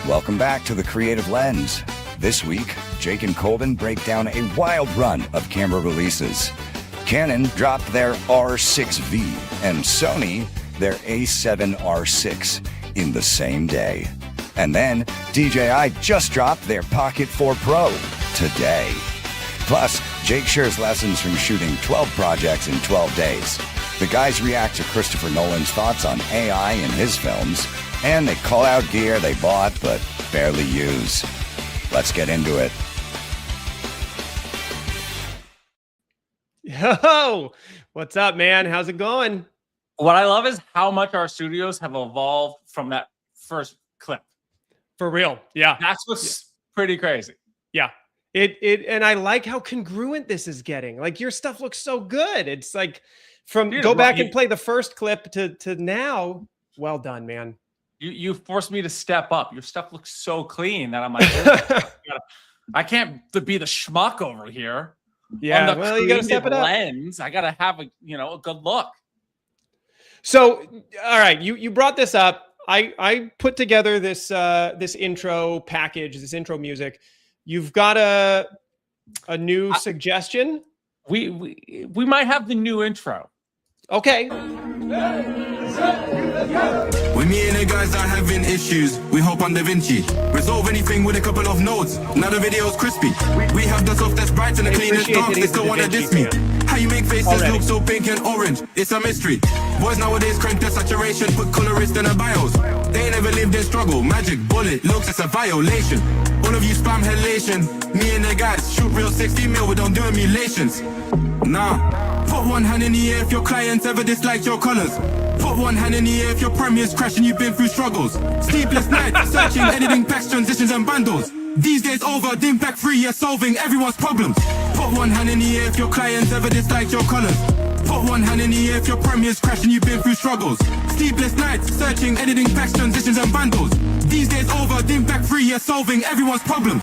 Welcome back to The Creative Lens. This week, Jake and Colden break down a wild run of camera releases. Canon dropped their R6 V and Sony their A7R VI in the same day. And then DJI just dropped their Pocket 4 Pro today. Plus, Jake shares lessons from shooting 12 projects in 12 days. The guys react to Christopher Nolan's thoughts on AI in his films, and they call out gear they bought but barely use. Let's get into it. Yo, what's up, man? How's it going? What I love is how much our studios have evolved from that first clip. For real. Yeah. That's what's pretty crazy. Yeah. And I like how congruent this is getting. Like, your stuff looks so good. It's like from go back and play the first clip to now. Well done, man. You forced me to step up. Your stuff looks so clean that I'm like, I can't be the schmuck over here. Yeah, well, you gotta step it up. Lens. I gotta have a good look. So, all right, you brought this up. I put together this this intro package, this intro music. You've got a new suggestion. We might have the new intro. Okay. When me and the guys are having issues, we hop on Da Vinci. Resolve anything with a couple of notes. Now the video's crispy. We have the soft that's bright and the cleanest dark. They still wanna diss me. How you make faces look so pink and orange? It's a mystery. Boys nowadays crank the saturation, put colorist in the bios. They ain't never lived in struggle. Magic bullet looks, it's a violation. All of you spam halation. Me and the guys shoot real 60 mil, we don't do emulations. Nah. Put one hand in the air if your clients ever disliked your colors. Put one hand in the air if your premieres crash and you've been through struggles. Sleepless nights, searching, editing packs, transitions and bundles. These days over, dim pack free, you're solving everyone's problems. Put one hand in the air if your clients ever disliked your colors. Put one hand in the air if your premieres crash and you've been through struggles. Sleepless nights, searching, editing packs, transitions and bundles. These days over, dim pack free, you're solving everyone's problems.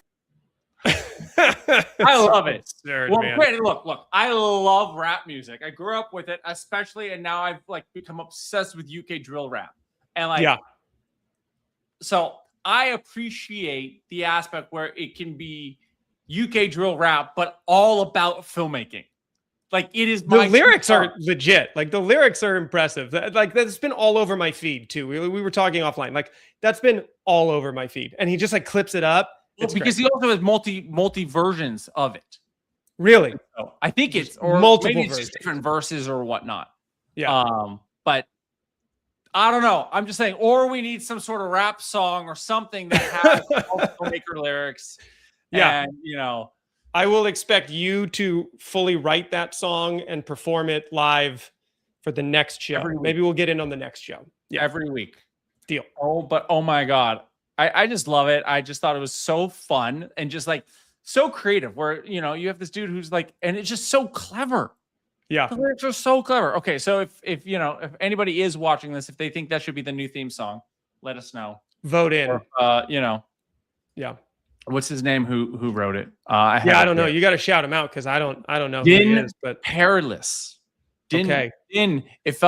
I love it. Absurd, well, man. great. Look, I love rap music. I grew up with it, especially, and now I've become obsessed with UK drill rap. And so I appreciate the aspect where it can be UK drill rap, but all about filmmaking. Like, it is the lyrics are legit. Like, the lyrics are impressive. Like, that's been all over my feed too. We were talking offline. Like, that's been all over my feed, and he just clips it up. Well, because he also has multi versions of it. Really? So I think it's multiple maybe it's versions. just different verses or whatnot. Yeah. But I don't know. I'm just saying, or we need some sort of rap song or something that has filmmaker lyrics. Yeah. And I will expect you to fully write that song and perform it live for the next show. Maybe we'll get in on the next show. Yeah, every week. Deal. Oh my God. I just love it. I just thought it was so fun and just so creative where, you have this dude who's and it's just so clever. Yeah. The lyrics are so clever. Okay. So if anybody is watching this, if they think that should be the new theme song, let us know. Vote in. Or, yeah. What's his name? Who wrote it? I don't know. You got to shout him out because I don't know who he is. But Perilous. Okay. If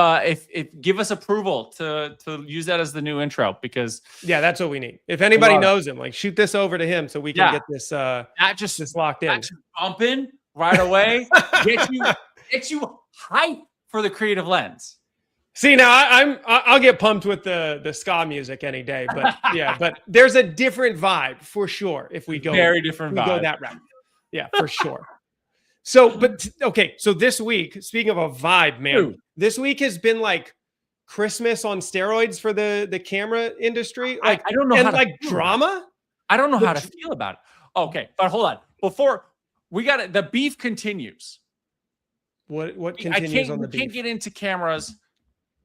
give us approval to use that as the new intro, because that's what we need. If anybody knows him, shoot this over to him so we can get this this locked in. Bumping right away. get you hype for the Creative Lens. See, now I'll get pumped with the ska music any day, but but there's a different vibe for sure if we go very different vibe. Go that route. Yeah, for sure. So, so this week, speaking of a vibe, man, this week has been Christmas on steroids for the camera industry. I don't know how to drama. I don't know how to feel about it. Okay, but hold on. Before we got it, the beef continues. What continues on the beef? We can't get into cameras.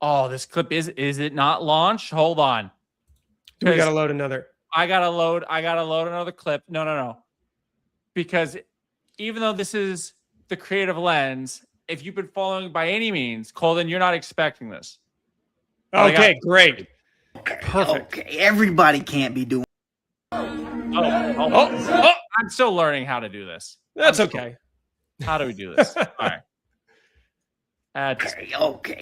Oh, this clip is it not launched? Hold on. We gotta load another. I gotta load another clip. No. Because even though this is the Creative Lens, if you've been following by any means, Colden, you're not expecting this. Okay, great. Perfect. Okay, everybody can't be doing. Oh! I'm still learning how to do this. That's okay. How do we do this? All right. Okay,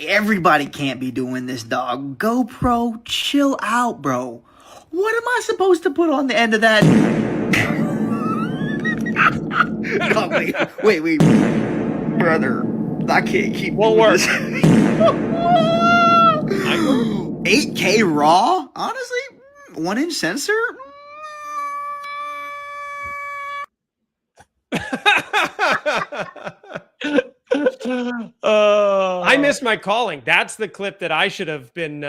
everybody can't be doing this, dog. GoPro, chill out, bro. What am I supposed to put on the end of that? Oh, wait, brother, I can't keep. Won't work. 8K RAW, honestly, 1-inch sensor. I missed my calling. That's the clip that I should have been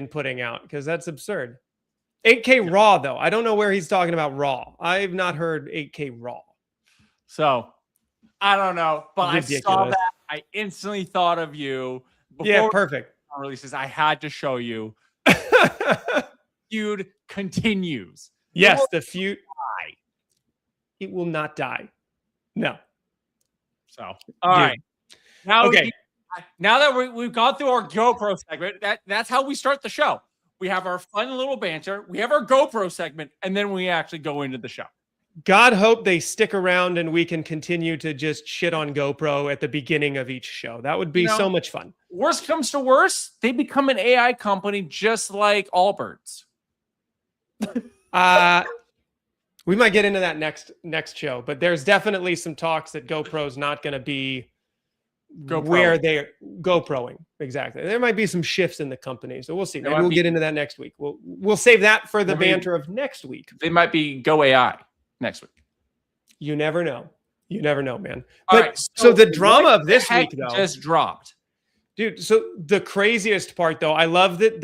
putting out because that's absurd. 8K RAW though. I don't know where he's talking about RAW. I've not heard 8K RAW. So I don't know, but Ridiculous. I saw that. I instantly thought of you. Yeah, perfect. Releases. I had to show you. Feud continues. Yes, the feud. It will not die. No. So, all right. Now, okay. Now that we've gone through our GoPro segment, that's how we start the show. We have our fun little banter. We have our GoPro segment, and then we actually go into the show. God hope they stick around and we can continue to just shit on GoPro at the beginning of each show. That would be so much fun. Worst comes to worst, they become an AI company just like Allbirds. We might get into that next show, but there's definitely some talks that GoPro's not going to be where they're GoProing. Exactly. There might be some shifts in the company, so we'll see. Maybe we'll get into that next week. We'll save that for the banter of next week. They might be Go AI next week. You never know. You never know, man. All but right, so the drama of this week, though, just dropped, dude. So the craziest part, though, I love that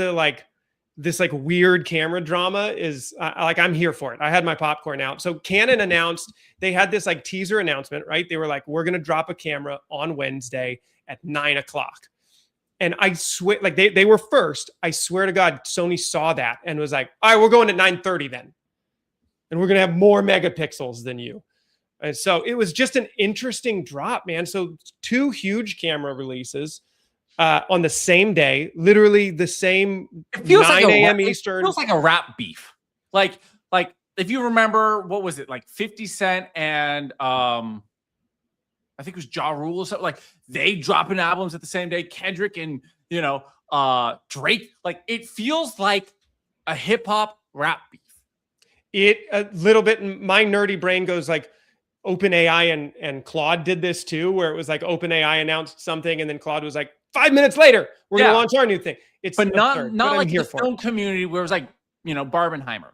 this weird camera drama is I'm here for it. I had my popcorn out. So Canon announced, they had this teaser announcement, right? They were like, we're going to drop a camera on Wednesday at 9:00. And I swear, they were first. I swear to God, Sony saw that and was like, all right, we're going at 9:30 then. And we're going to have more megapixels than you. And so it was just an interesting drop, man. So 2 huge camera releases on the same day, literally the same 9 a.m. Eastern. It feels like a rap beef. Like if you remember, what was it? 50 Cent and I think it was Ja Rule or something. They dropping albums at the same day. Kendrick and Drake. It feels like a hip hop rap beef. It a little bit. My nerdy brain goes OpenAI and Claude did this too, where it was OpenAI announced something and then Claude was 5 minutes later, we're going to launch our new thing. It's not like the film community where it was Barbenheimer,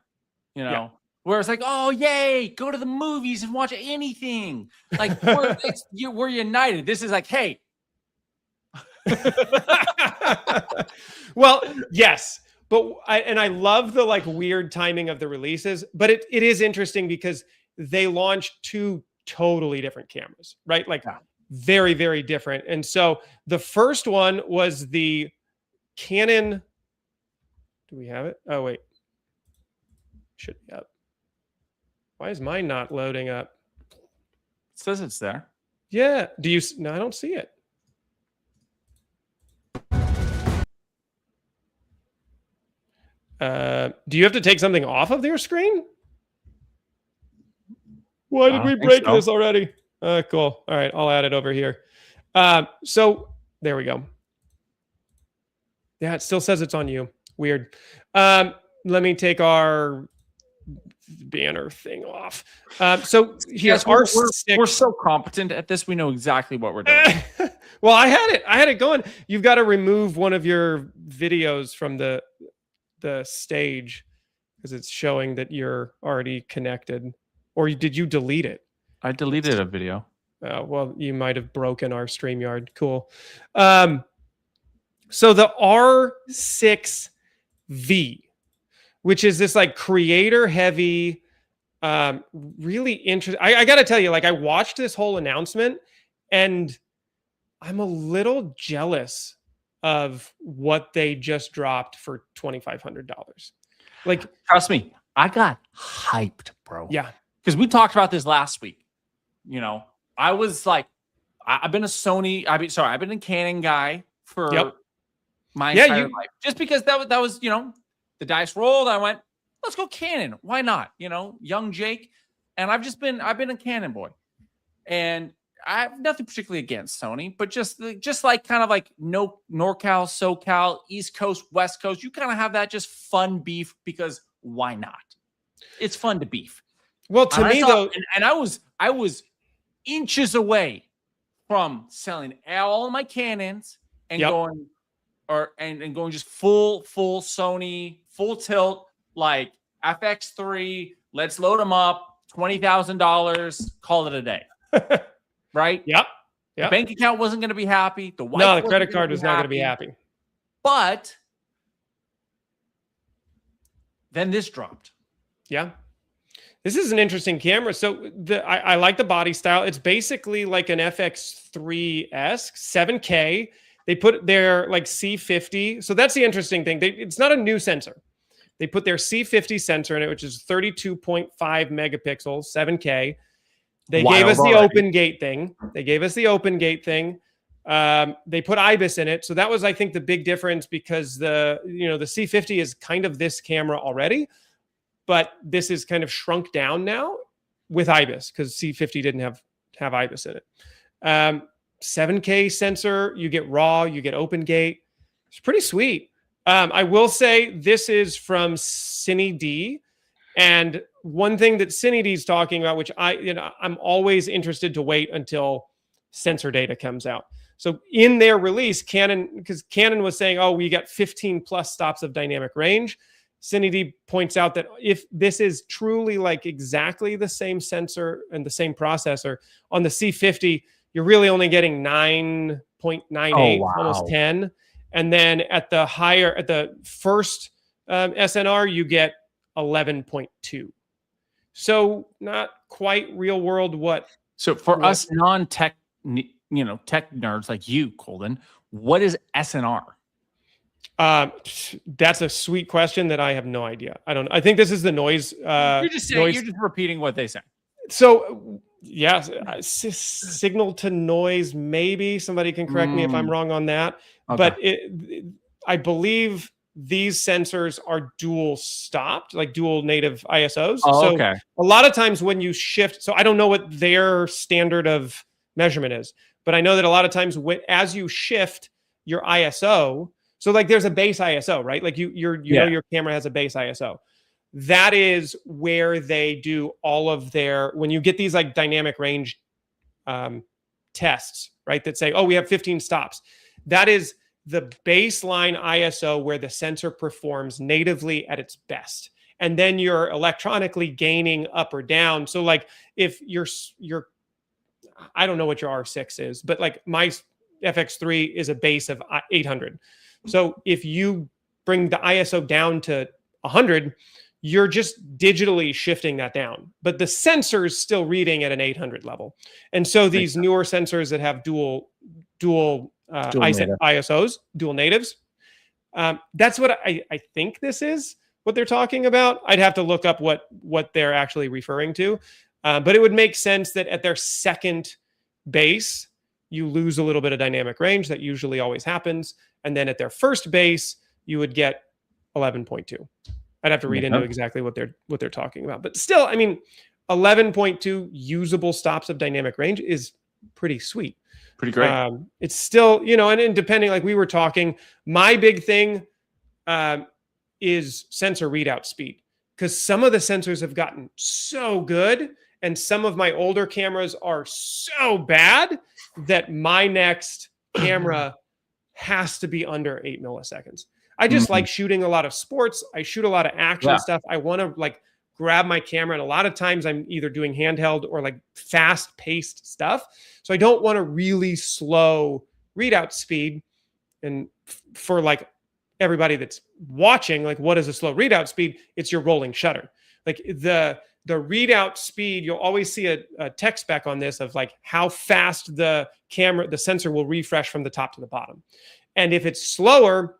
where it's oh, yay, go to the movies and watch anything. We're united. This is hey. Well, yes. But I love the weird timing of the releases, but it is interesting because they launched 2 totally different cameras, right? Very, very different. And so the first one was the Canon. Do we have it? Oh, wait. Should be up. Why is mine not loading up? It says it's there. Yeah. No, I don't see it. Do you have to take something off of your screen? Why did we break this already? Cool. All right. I'll add it over here. So there we go. Yeah, it still says it's on you. Weird. Let me take our banner thing off. So here's we're so competent at this. We know exactly what we're doing. Well, I had it going. You've got to remove one of your videos from the stage because it's showing that you're already connected. Or did you delete it? I deleted a video. Well, you might have broken our StreamYard. Cool. So the R6 V, which is this creator heavy, really interesting. I got to tell you, I watched this whole announcement and I'm a little jealous of what they just dropped for $2,500. Trust me, I got hyped, bro. Yeah. Because we talked about this last week. I was I've been a Sony. I've been a Canon guy for my entire life. Just because that was the dice rolled. I went, let's go Canon. Why not? Young Jake, and I've been a Canon boy, and I have nothing particularly against Sony, but just like kind of like no NorCal, SoCal, East Coast, West Coast, you kind of have that just fun beef because why not? It's fun to beef. Well, to me though, and I was inches away from selling all my Canons and going and going just full Sony, full tilt, like FX3. Let's load them up, $20,000, call it a day. Right? Yep. The bank account wasn't going to be happy. The credit card was not going to be happy. But then this dropped. Yeah. This is an interesting camera. So I like the body style. It's basically like an FX3-esque, 7K. They put their like C50. So that's the interesting thing. It's not a new sensor. They put their C50 sensor in it, which is 32.5 megapixels, 7K. They gave us the open gate thing. They put IBIS in it. So that was, I think, the big difference because the C50 is kind of this camera already, but this is kind of shrunk down now with IBIS because C50 didn't have IBIS in it. 7K sensor, you get RAW, you get open gate. It's pretty sweet. I will say this is from Cine D. And one thing that Cine D is talking about, which I'm always interested to wait until sensor data comes out. So in their release, because Canon was saying, oh, we got 15 plus stops of dynamic range. Cine D points out that if this is truly like exactly the same sensor and the same processor on the C50, you're really only getting 9.98, almost 10. And then at the first SNR, you get 11.2. So not quite real world. So for us non-tech, tech nerds like you, Colden, what is SNR? That's a sweet question that I have no idea. I think this is the noise. You're just repeating what they say. So yeah, signal to noise. Maybe somebody can correct me if I'm wrong on that. Okay. But I believe these sensors are dual stopped, like dual native ISOs. So a lot of times when you shift, so I don't know what their standard of measurement is, but I know that a lot of times as you shift your ISO, so like there's a base ISO, right? Like know your camera has a base ISO. That is where they do all of when you get these like dynamic range tests, right? That say, oh, we have 15 stops. That is the baseline ISO where the sensor performs natively at its best. And then you're electronically gaining up or down. So like if you're I don't know what your R6 is, but like my FX3 is a base of 800. So if you bring the ISO down to 100, you're just digitally shifting that down. But the sensor is still reading at an 800 level. And so these newer sensors that have dual ISOs, dual natives, that's what I think this is, what they're talking about. I'd have to look up what they're actually referring to. But it would make sense that at their second base, you lose a little bit of dynamic range. That usually always happens. And then at their first base, you would get 11.2. I'd have to read into exactly what they're talking about. But still, I mean, 11.2 usable stops of dynamic range is pretty sweet. Pretty great. It's still, and depending, like we were talking, my big thing is sensor readout speed, because some of the sensors have gotten so good and some of my older cameras are so bad that my next camera has to be under 8 milliseconds. I just like shooting a lot of sports. I shoot a lot of action stuff. I want to like grab my camera. And a lot of times I'm either doing handheld or like fast paced stuff. So I don't want a really slow readout speed. And for like everybody that's watching, like what is a slow readout speed? It's your rolling shutter. Like the readout speed, you'll always see a tech spec on this of like how fast the sensor will refresh from the top to the bottom. And if it's slower,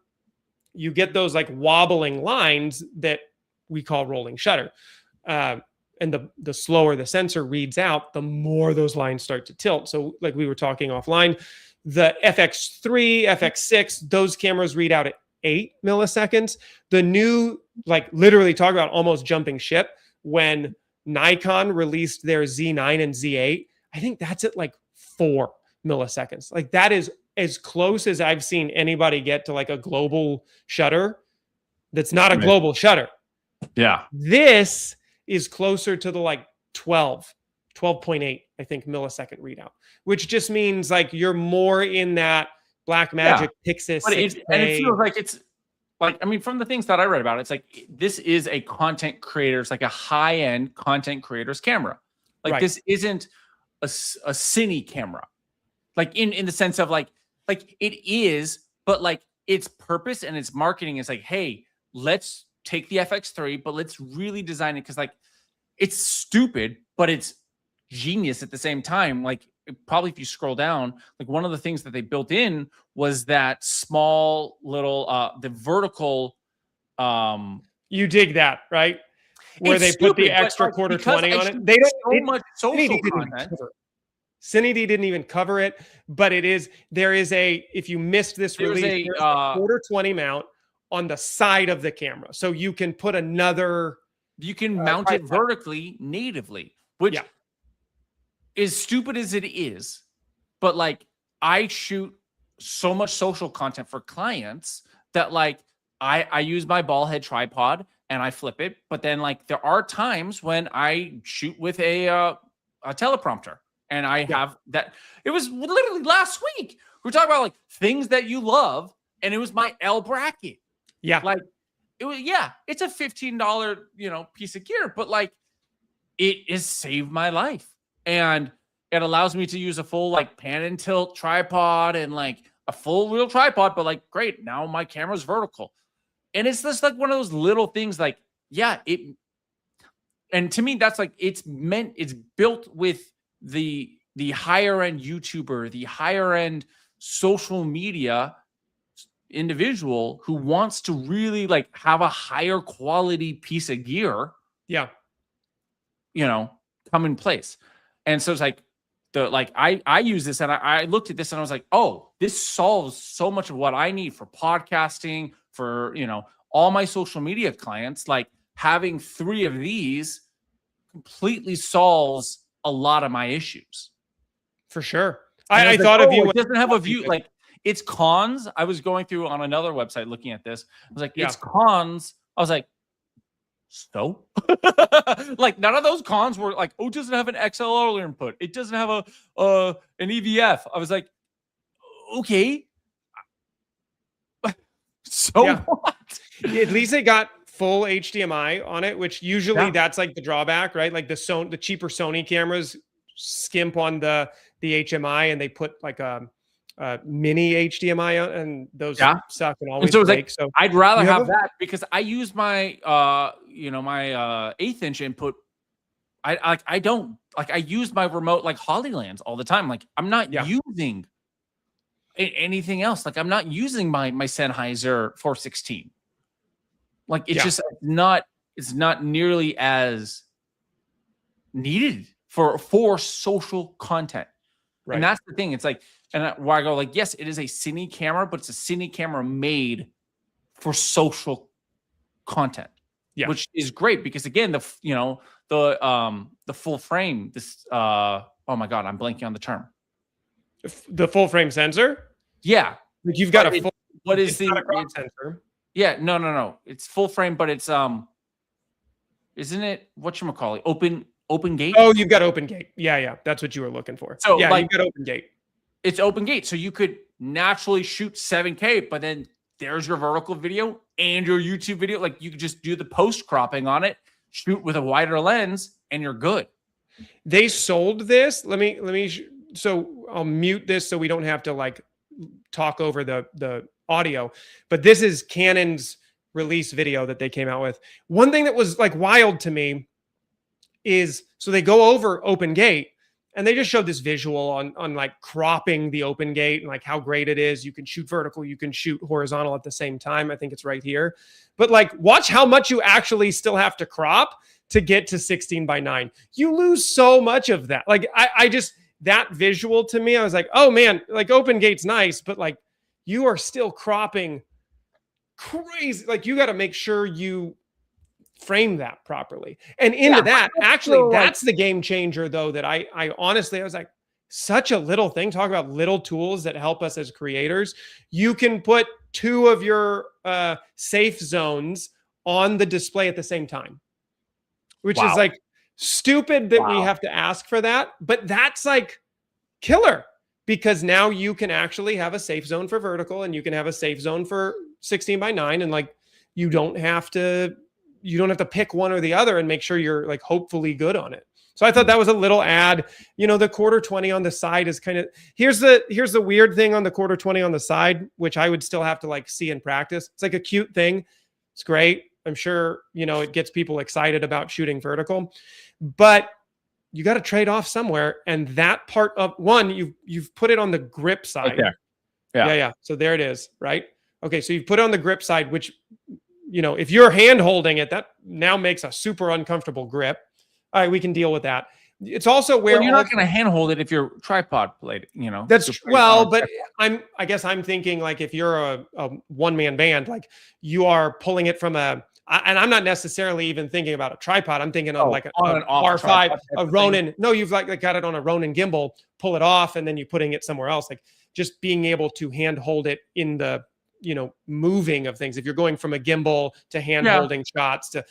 you get those like wobbling lines that we call rolling shutter. And the slower the sensor reads out, the more those lines start to tilt. So like we were talking offline, the FX3, FX6, those cameras read out at 8 milliseconds. The new, like literally talk about almost jumping ship, when Nikon released their Z9 and Z8, I think that's at like 4 milliseconds. Like that is as close as I've seen anybody get to like a global shutter. That's not a global shutter. Yeah. This is closer to the like 12.8, I think, millisecond readout, which just means like you're more in that Blackmagic Pixis. But and it feels like it's like, I mean, from the things that I read about, it's like this is a content creator. It's like a high-end content creator's camera. Like this isn't a cine camera. Like in the sense of like it is, but like its purpose and its marketing is like, hey, let's take the FX3, but let's really design it because like it's stupid, but it's genius at the same time. Like probably if you scroll down, like one of the things that they built in was that small little the vertical you dig that, right? Where they put the extra quarter 20 on it. They don't so much social content. Cinity didn't even cover it, but there is a, if you missed this release, there's a quarter 20 mount on the side of the camera. So you can put another, you can mount it vertically natively, which is stupid as it is. But like I shoot so much social content for clients that like I use my ball head tripod and I flip it. But then like there are times when I shoot with a teleprompter. And I have that. It was literally last week. We were talking about like things that you love, and it was my L bracket. Yeah, like it was. Yeah, it's a $15 piece of gear, but like it has saved my life, and it allows me to use a full like pan and tilt tripod and like a full real tripod. But like, great, now my camera's vertical, and it's just like one of those little things. Like, yeah, it. And to me, that's like it's built with the higher end YouTuber, the higher end social media individual who wants to really like have a higher quality piece of gear. Yeah. Come in place. And so it's like I use this and I looked at this and I was like, oh, this solves so much of what I need for podcasting, for, all my social media clients. Like having 3 of these completely solves a lot of my issues. For sure. I thought of you. It doesn't have a view. Like its cons. I was going through on another website looking at this. I was like, its cons. I was like, so like none of those cons were like, oh, it doesn't have an XLR input. It doesn't have an EVF. I was like, okay. So what? At least it got full HDMI on it, which usually that's like the drawback, right? Like the cheaper Sony cameras skimp on the HMI and they put like a mini HDMI on, and those suck and always break. So I'd rather have that because I use my my 1/8 inch input. I don't I use my remote like Hollylands all the time. Like I'm not using anything else. Like I'm not using my Sennheiser 416. Like it's just it's not nearly as needed for social content. Right. And that's the thing. It's like, and where I go like, yes, it is a cine camera, but it's a cine camera made for social content. Yeah. Which is great because again, the full frame, this oh my God, I'm blanking on the term. The full frame sensor? Yeah. Like you've got what is the crop sensor? Yeah, no. It's full frame, but it's isn't it whatchamacallit? Open gate? Oh, you've got open gate. Yeah. That's what you were looking for. So yeah, you've got open gate. It's open gate. So you could naturally shoot 7K, but then there's your vertical video and your YouTube video. Like you could just do the post cropping on it, shoot with a wider lens, and you're good. They sold this. Let me so I'll mute this so we don't have to like talk over the audio, but this is Canon's release video that they came out with. One thing that was like wild to me is, so they go over open gate and they just showed this visual on like cropping the open gate and like how great it is. You can shoot vertical, you can shoot horizontal at the same time. I think it's right here, but like watch how much you actually still have to crop to get to 16:9. You lose so much of that. Like I just, that visual to me, I was like, oh man, like open gate's nice, but like you are still cropping crazy. Like you got to make sure you frame that properly. And into that, actually, that's the game changer though, that I honestly, I was like, such a little thing. Talk about little tools that help us as creators. You can put 2 of your safe zones on the display at the same time, which is like stupid that we have to ask for that. But that's like killer, because now you can actually have a safe zone for vertical and you can have a safe zone for 16:9, and like you don't have to pick one or the other and make sure you're like hopefully good on it. So I thought that was a little ad. You know, the quarter 20 on the side is kind of, here's the weird thing on the quarter 20 on the side, which I would still have to like see in practice. It's like a cute thing. It's great. I'm sure, you know, it gets people excited about shooting vertical, but you got to trade off somewhere. And that part of one, you've put it on the grip side. Right there. Yeah. So there it is. Right. Okay. So you've put it on the grip side, which, you know, if you're hand holding it, that now makes a super uncomfortable grip. All right. We can deal with that. It's also where you're not going to hand hold it if you're tripod plate, you know. That's well, but I guess I'm thinking like if you're a one-man band, like you are pulling it from and I'm not necessarily even thinking about a tripod. I'm thinking of like an R5, a Ronin. No, you've like got it on a Ronin gimbal, pull it off, and then you're putting it somewhere else. Like just being able to hand hold it in the, you know, moving of things. If you're going from a gimbal to hand holding shots to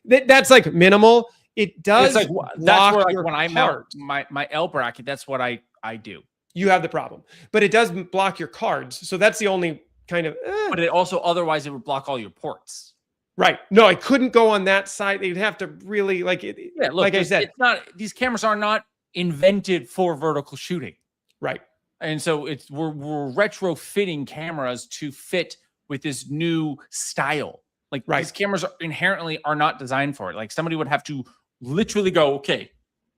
that's like minimal. It does. It's like, that's where like when I mount my L bracket, that's what I do. You have the problem, but it does block your cards. So that's the only kind of. But it also otherwise it would block all your ports. Right. No, I couldn't go on that side. You'd have to really like it. Yeah, look, like I said, it's not. These cameras are not invented for vertical shooting. Right. And so we're retrofitting cameras to fit with this new style. Like these cameras inherently are not designed for it. Like somebody would have to literally go, okay,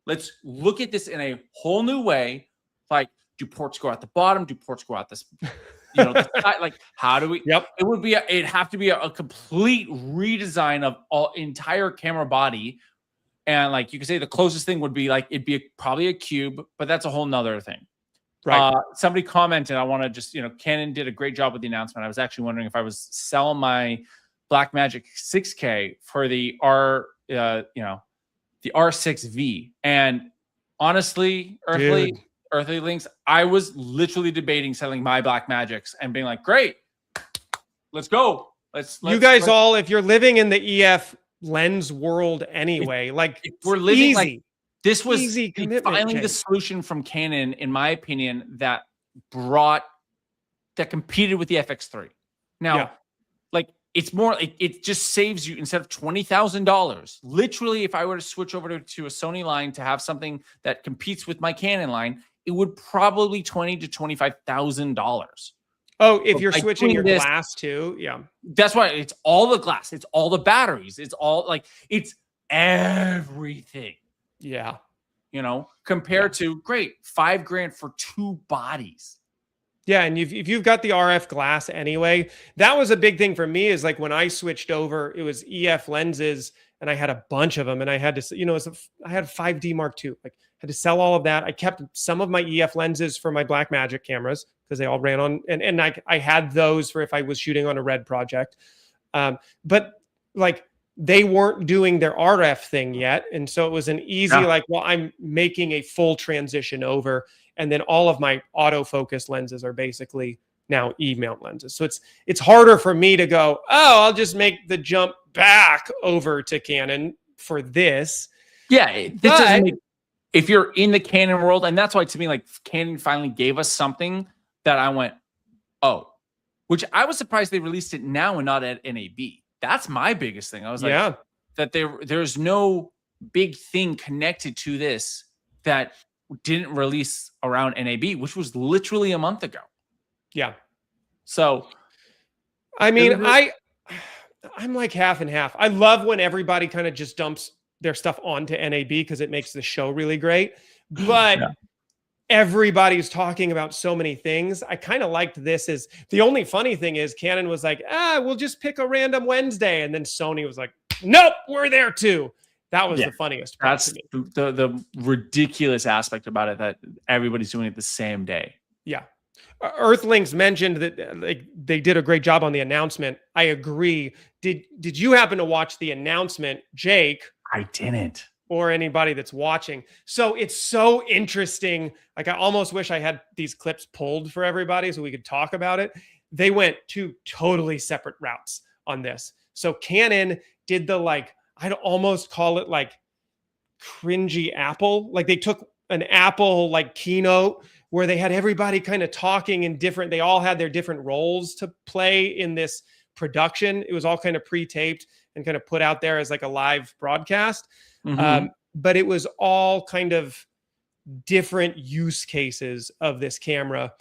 let's look at this in a whole new way. Like, do ports go out the bottom? Do ports go out this? You know, like how do we? Yep. It'd have to be a complete redesign of entire camera body. And like you could say the closest thing would be like it'd be probably a cube, but that's a whole nother thing. Right. Somebody commented, I want to just, you know, Canon did a great job with the announcement. I was actually wondering if I was selling my Blackmagic 6K for the the R6 V. And honestly, Earthly Links, I was literally debating selling my Blackmagics and being like, great, let's go. You guys all, if you're living in the EF lens world anyway, we're living easy. like this was easy commitment, finally the solution from Canon, in my opinion, that competed with the FX3. Now, like it's more like it just saves you, instead of $20,000. Literally, if I were to switch over to a Sony line to have something that competes with my Canon line, it would probably $20,000 to $25,000. Oh, if you're switching your glass too, that's why it's all the glass, it's all the batteries, it's all like it's everything. Yeah, you know, compared to great $5,000 for 2 bodies. Yeah, and if you've got the RF glass anyway, that was a big thing for me. Is like when I switched over, it was EF lenses, and I had a bunch of them, and I had to, you know, I had 5D Mark II. Like, had to sell all of that. I kept some of my EF lenses for my Blackmagic cameras because they all ran on, and I had those for if I was shooting on a red project. But like they weren't doing their RF thing yet, and so it was an easy like, well, I'm making a full transition over. And then all of my autofocus lenses are basically now E-mount lenses. So it's harder for me to go, oh, I'll just make the jump back over to Canon for this. Yeah, if you're in the Canon world, and that's why to me, like Canon finally gave us something that I went, oh, which I was surprised they released it now and not at NAB. That's my biggest thing. I was like, that there's no big thing connected to this that didn't release around NAB, which was literally a month ago. Yeah. So, I mean, I'm like half and half. I love when everybody kind of just dumps their stuff onto NAB because it makes the show really great. But everybody's talking about so many things. I kind of liked this. Is the only funny thing is Canon was like, we'll just pick a random Wednesday. And then Sony was like, nope, we're there too. That was the funniest part. That's the ridiculous aspect about it, that everybody's doing it the same day. Yeah. Earthlings mentioned that they did a great job on the announcement. I agree. Did you happen to watch the announcement, Jake? I didn't. or anybody that's watching. So it's so interesting. Like, I almost wish I had these clips pulled for everybody so we could talk about it. They went two totally separate routes on this. So Canon did the, like, I'd almost call it like cringy Apple. Like, they took an Apple like keynote where they had everybody kind of talking in different, they all had their different roles to play in this production. It was all kind of pre-taped and kind of put out there as like a live broadcast. But it was all kind of different use cases of this camera.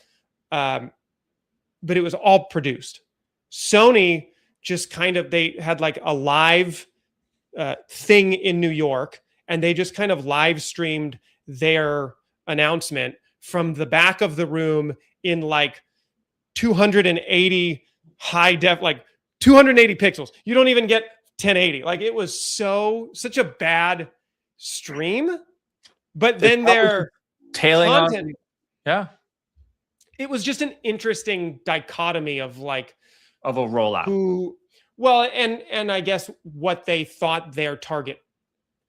But it was all produced. Sony just kind of, they had like a live thing in New York, and they just kind of live streamed their announcement from the back of the room in like 280 high def, like 280 pixels. You don't even get 1080. Like, it was such a bad stream. But then their tailing content, on. Yeah. It was just an interesting dichotomy of like, of a rollout. Well, and I guess what they thought their target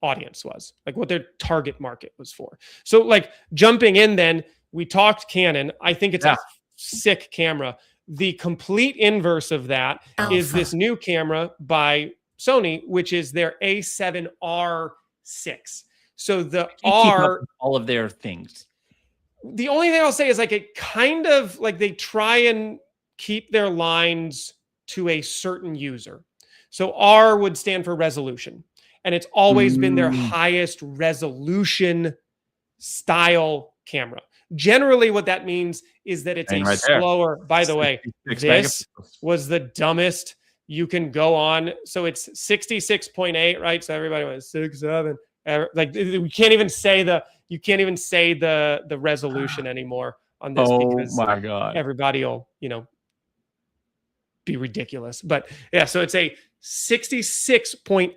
audience was, like what their target market was for. So like, jumping in, then we talked Canon. I think it's a sick camera. The complete inverse of that is this new camera by Sony, which is their A7R VI. So the R, all of their things. The only thing I'll say is like, it kind of like, they try and keep their lines to a certain user. So R would stand for resolution, and it's always been their highest resolution style camera. Generally, what that means is that it's slower. By the way, this was the dumbest you can go on. So it's 66.8, right? So everybody went 6.7. Like, we can't even say the resolution anymore on this, because my God, everybody will, be ridiculous. But yeah, so it's a 66.8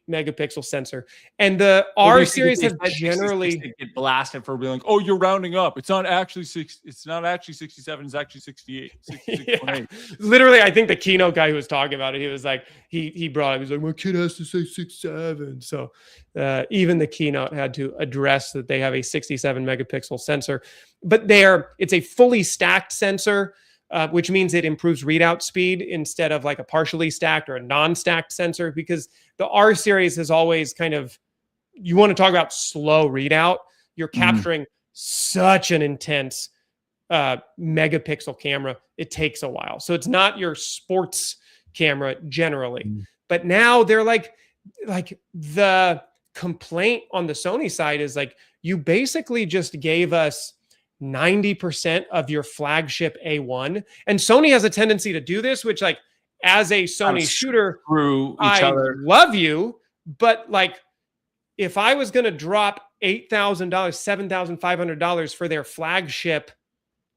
megapixel sensor, and the R series has generally get blasted for being like, "Oh, you're rounding up. It's not actually 6. It's not actually 67. It's actually 68." 66.8. Literally, I think the keynote guy who was talking about it, he was like, he brought it. He was like, "My kid has to say 6.7." So even the keynote had to address that they have a 67 megapixel sensor, but it's a fully stacked sensor. Which means it improves readout speed instead of like a partially stacked or a non-stacked sensor, because the R series is always kind of, you want to talk about slow readout. You're capturing such an intense megapixel camera. It takes a while. So it's not your sports camera generally. But now they're like the complaint on the Sony side is like, you basically just gave us 90% of your flagship A1. And Sony has a tendency to do this, which, like, as a Sony shooter, I love you, but like, if I was going to drop $8,000, $7,500 for their flagship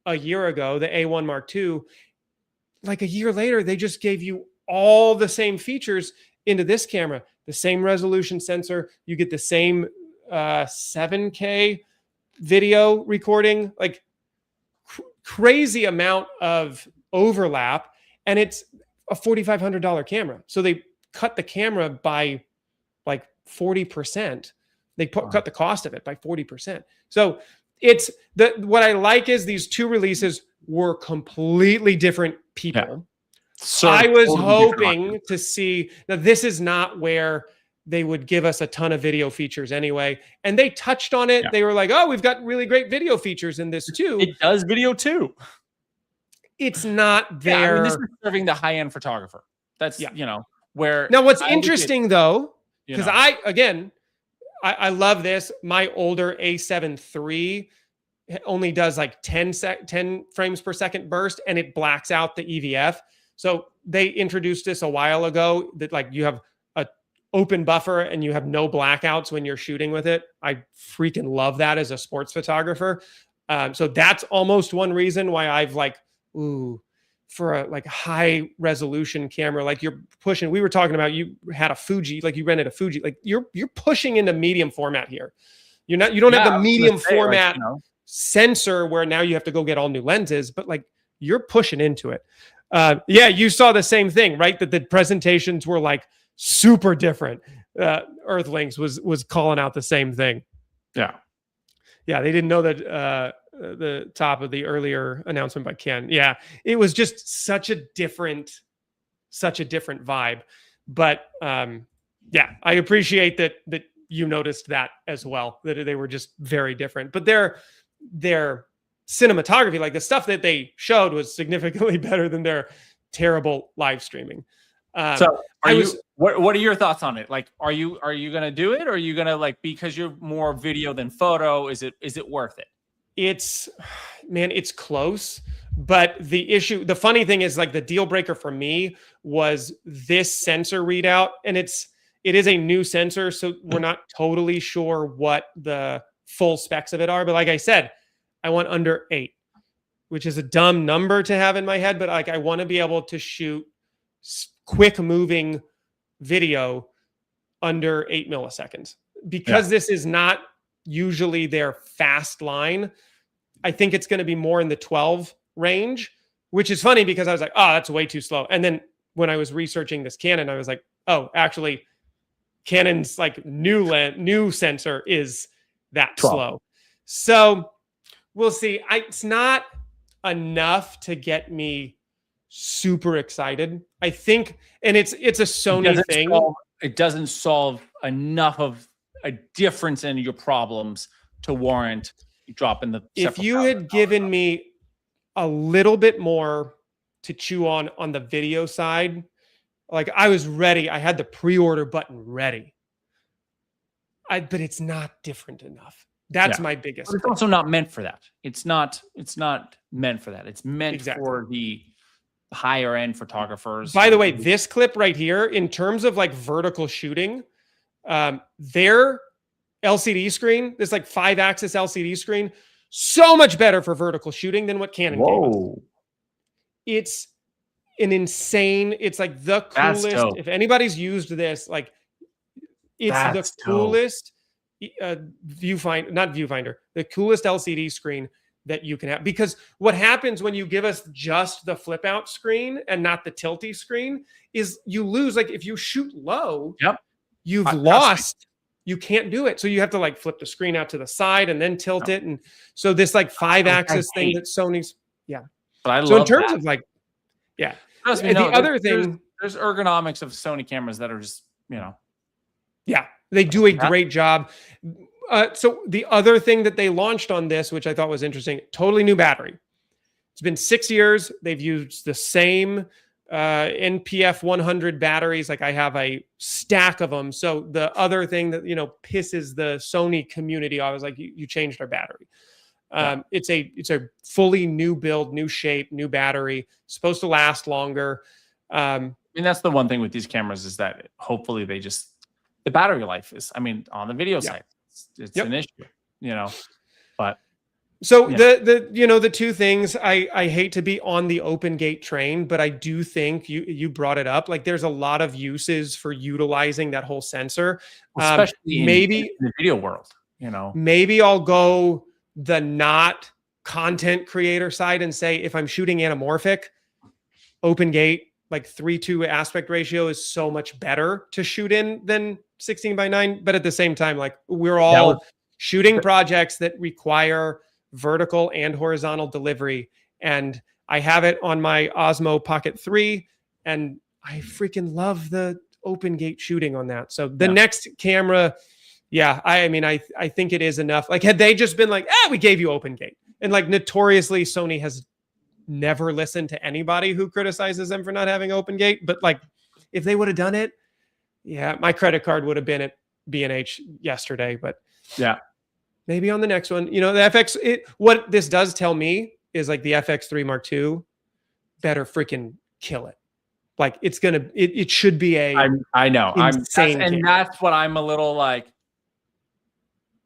a year ago, the A1 Mark II, like a year later, they just gave you all the same features into this camera, the same resolution sensor. You get the same 7K video recording, like crazy amount of overlap, and it's a $4,500 camera. So they cut the camera by like 40%. They cut the cost of it by 40%. So it's what I like is these two releases were completely different people. Yeah. So I was hoping to see that this is not where they would give us a ton of video features anyway. And they touched on it. Yeah. They were like, oh, we've got really great video features in this too. It does video too. It's not there. Yeah, I mean, this is serving the high-end photographer. That's, where. Now, what's interesting though, because I love this. My older A7 III only does like 10 frames per second burst, and it blacks out the EVF. So they introduced this a while ago that like you have open buffer and you have no blackouts when you're shooting with it. I freaking love that as a sports photographer. So that's almost one reason why I've like, for a like high resolution camera, like you're pushing, we were talking about, you had a Fuji, like you rented a Fuji, like you're pushing into medium format here. You don't have the medium format sensor where now you have to go get all new lenses, but like you're pushing into it. You saw the same thing, right? That the presentations were like super different. Earthlings was calling out the same thing. Yeah. Yeah, they didn't know that the top of the earlier announcement by Ken. Yeah, it was just such a different vibe. But yeah, I appreciate that you noticed that as well, that they were just very different. But their cinematography, like the stuff that they showed, was significantly better than their terrible live streaming. So what are your thoughts on it? Like, are you gonna do it, or are you gonna, like, because you're more video than photo, is it worth it? It's close, but the funny thing is, like, the deal breaker for me was this sensor readout, and it is a new sensor, so we're not totally sure what the full specs of it are. But like I said, I want under 8, which is a dumb number to have in my head, but like, I want to be able to shoot quick moving video under 8 milliseconds, because this is not usually their fast line. I think it's going to be more in the 12 range, which is funny because I was like, oh, that's way too slow. And then when I was researching this Canon, I was like, oh, actually Canon's like new sensor is that 12. Slow. So we'll see. It's not enough to get me super excited, I think. And it's a Sony thing. It doesn't solve enough of a difference in your problems to warrant dropping the. If you had given me a little bit more to chew on the video side, like, I was ready. I had the pre-order button ready. But it's not different enough. That's my biggest. But it's also not meant for that. It's not meant for that. It's meant for the higher end photographers. By the way, this clip right here, in terms of like vertical shooting, their LCD screen, this like 5-axis LCD screen, so much better for vertical shooting than what Canon gave us. It's an insane, it's like the coolest. If anybody's used this, like, it's the coolest viewfinder, the coolest LCD screen that you can have. Because what happens when you give us just the flip out screen and not the tilty screen is you lose. Like, if you shoot low, you've lost. You can't do it. So you have to like flip the screen out to the side and then tilt it. And so this like 5-axis thing that Sony's, But I so love in terms that. of like, Trust me, the other thing, there's ergonomics of Sony cameras that are just, they do a great job. So the other thing that they launched on this, which I thought was interesting, totally new battery. It's been 6 years. They've used the same NPF 100 batteries. Like, I have a stack of them. So the other thing that, pisses the Sony community off is like, you changed our battery. It's a fully new build, new shape, new battery, supposed to last longer. I mean, that's the one thing with these cameras, is that hopefully the battery life is, on the video side, it's an issue, but. So the two things, I hate to be on the open gate train, but I do think you brought it up. Like, there's a lot of uses for utilizing that whole sensor, especially maybe in the video world. Maybe I'll go the not content creator side and say, if I'm shooting anamorphic, open gate, like 3:2 aspect ratio is so much better to shoot in than 16:9. But at the same time, like, we're all shooting projects that require vertical and horizontal delivery, and I have it on my Osmo Pocket 3, and I freaking love the open gate shooting on that. So the next camera, I think it is enough. Like, had they just been like, we gave you open gate, and like, notoriously Sony has never listened to anybody who criticizes them for not having open gate, but like, if they would have done it, my credit card would have been at B&H yesterday. But maybe on the next one, the FX, what this does tell me is like the FX3 Mark II better freaking kill it. Like, it should be I know. Insane That's what I'm a little like.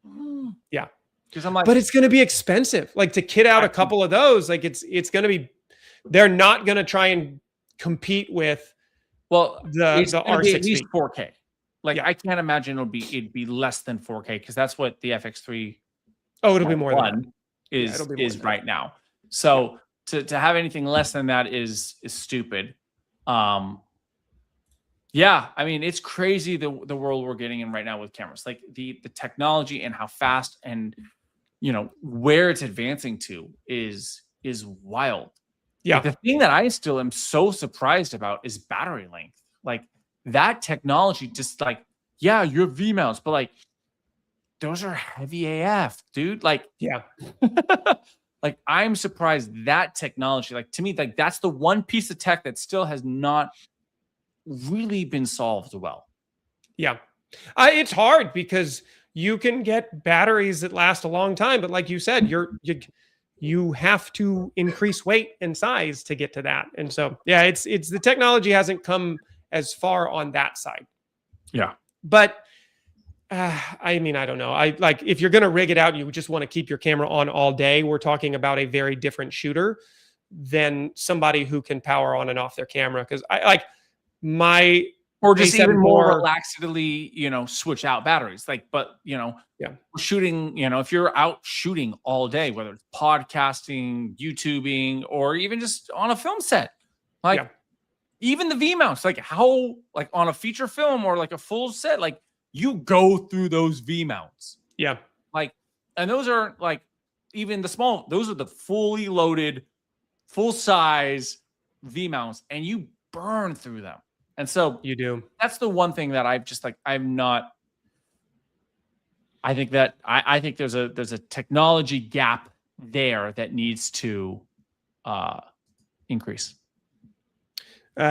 Because I'm like, but it's going to be expensive. Like, to kit out a couple of those, like, it's going to be, they're not going to try and compete with the R6 V. At least 4K. Like, I can't imagine it'd be less than 4K, because that's what the FX3 it'll be more than is right now. So to have anything less than that is stupid. Yeah, I mean, it's crazy the world we're getting in right now with cameras, like the technology and how fast and where it's advancing to is wild. Yeah. Like, the thing that I still am so surprised about is battery length. Like, that technology, just like, yeah, your V mounts, but like those are heavy AF, dude. Like, yeah. Like, I'm surprised that technology, like, to me, like, that's the one piece of tech that still has not really been solved well. Yeah. It's hard because you can get batteries that last a long time, but like you said, you have to increase weight and size to get to that. And so, yeah, it's the technology hasn't come as far on that side. Yeah. But I mean, I don't know. I like, if you're going to rig it out, you just want to keep your camera on all day. We're talking about a very different shooter than somebody who can power on and off their camera. Cause I like or just even more IV, relaxedly, switch out batteries. Like, but yeah, shooting, if you're out shooting all day, whether it's podcasting, YouTubing, or even just on a film set, like, yeah. Even the V mounts, like how, like on a feature film or like a full set, like you go through those V mounts. Yeah. Like, and those are like, even the small, those are the fully loaded, full size V mounts, and you burn through them. And so you do. That's the one thing that I've just like, I think that I think there's a technology gap there that needs to increase.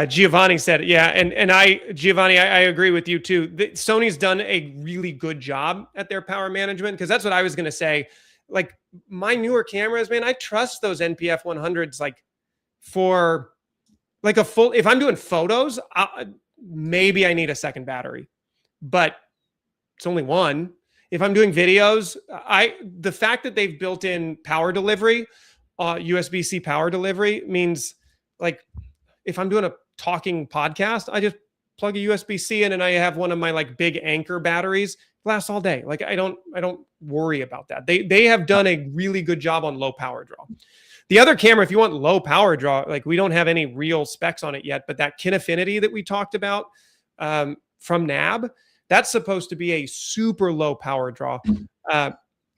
Giovanni said, yeah. And Giovanni, I agree with you too. Sony's done a really good job at their power management. Cause that's what I was going to say. Like, my newer cameras, man, I trust those NPF 100s, like for like a full, if I'm doing photos, maybe I need a second battery, but it's only one. If I'm doing videos, the fact that they've built in power delivery, USB-C power delivery means, like, if I'm doing a talking podcast, I just plug a USB-C in and I have one of my like big Anchor batteries, lasts all day. Like, I don't worry about that. They have done a really good job on low power draw. The other camera, if you want low power draw, like, we don't have any real specs on it yet, but that Kinefinity that we talked about from NAB, that's supposed to be a super low power draw.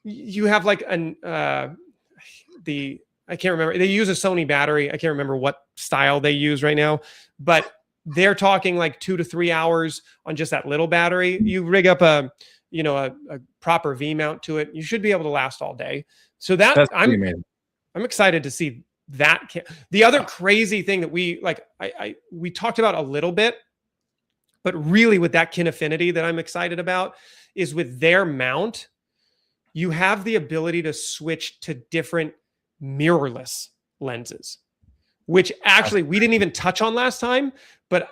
You have like I can't remember. They use a Sony battery. I can't remember what style they use right now, but they're talking like 2 to 3 hours on just that little battery. You rig up a proper V mount to it, you should be able to last all day. So that's I'm excited to see that. The other crazy thing that we talked about a little bit, but really with that Kinefinity that I'm excited about is with their mount, you have the ability to switch to different mirrorless lenses, which actually we didn't even touch on last time, but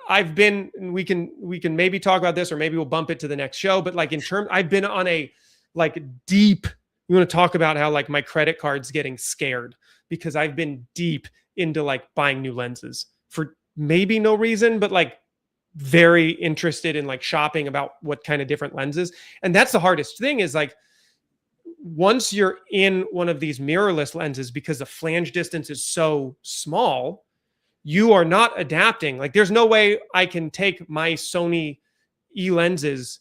we can maybe talk about this, or maybe we'll bump it to the next show. But like, I've been on a like deep, you want to talk about how like my credit card's getting scared because I've been deep into like buying new lenses for maybe no reason, but like very interested in like shopping about what kind of different lenses. And that's the hardest thing, is like, once you're in one of these mirrorless lenses, because the flange distance is so small, you are not adapting. Like, there's no way I can take my Sony E lenses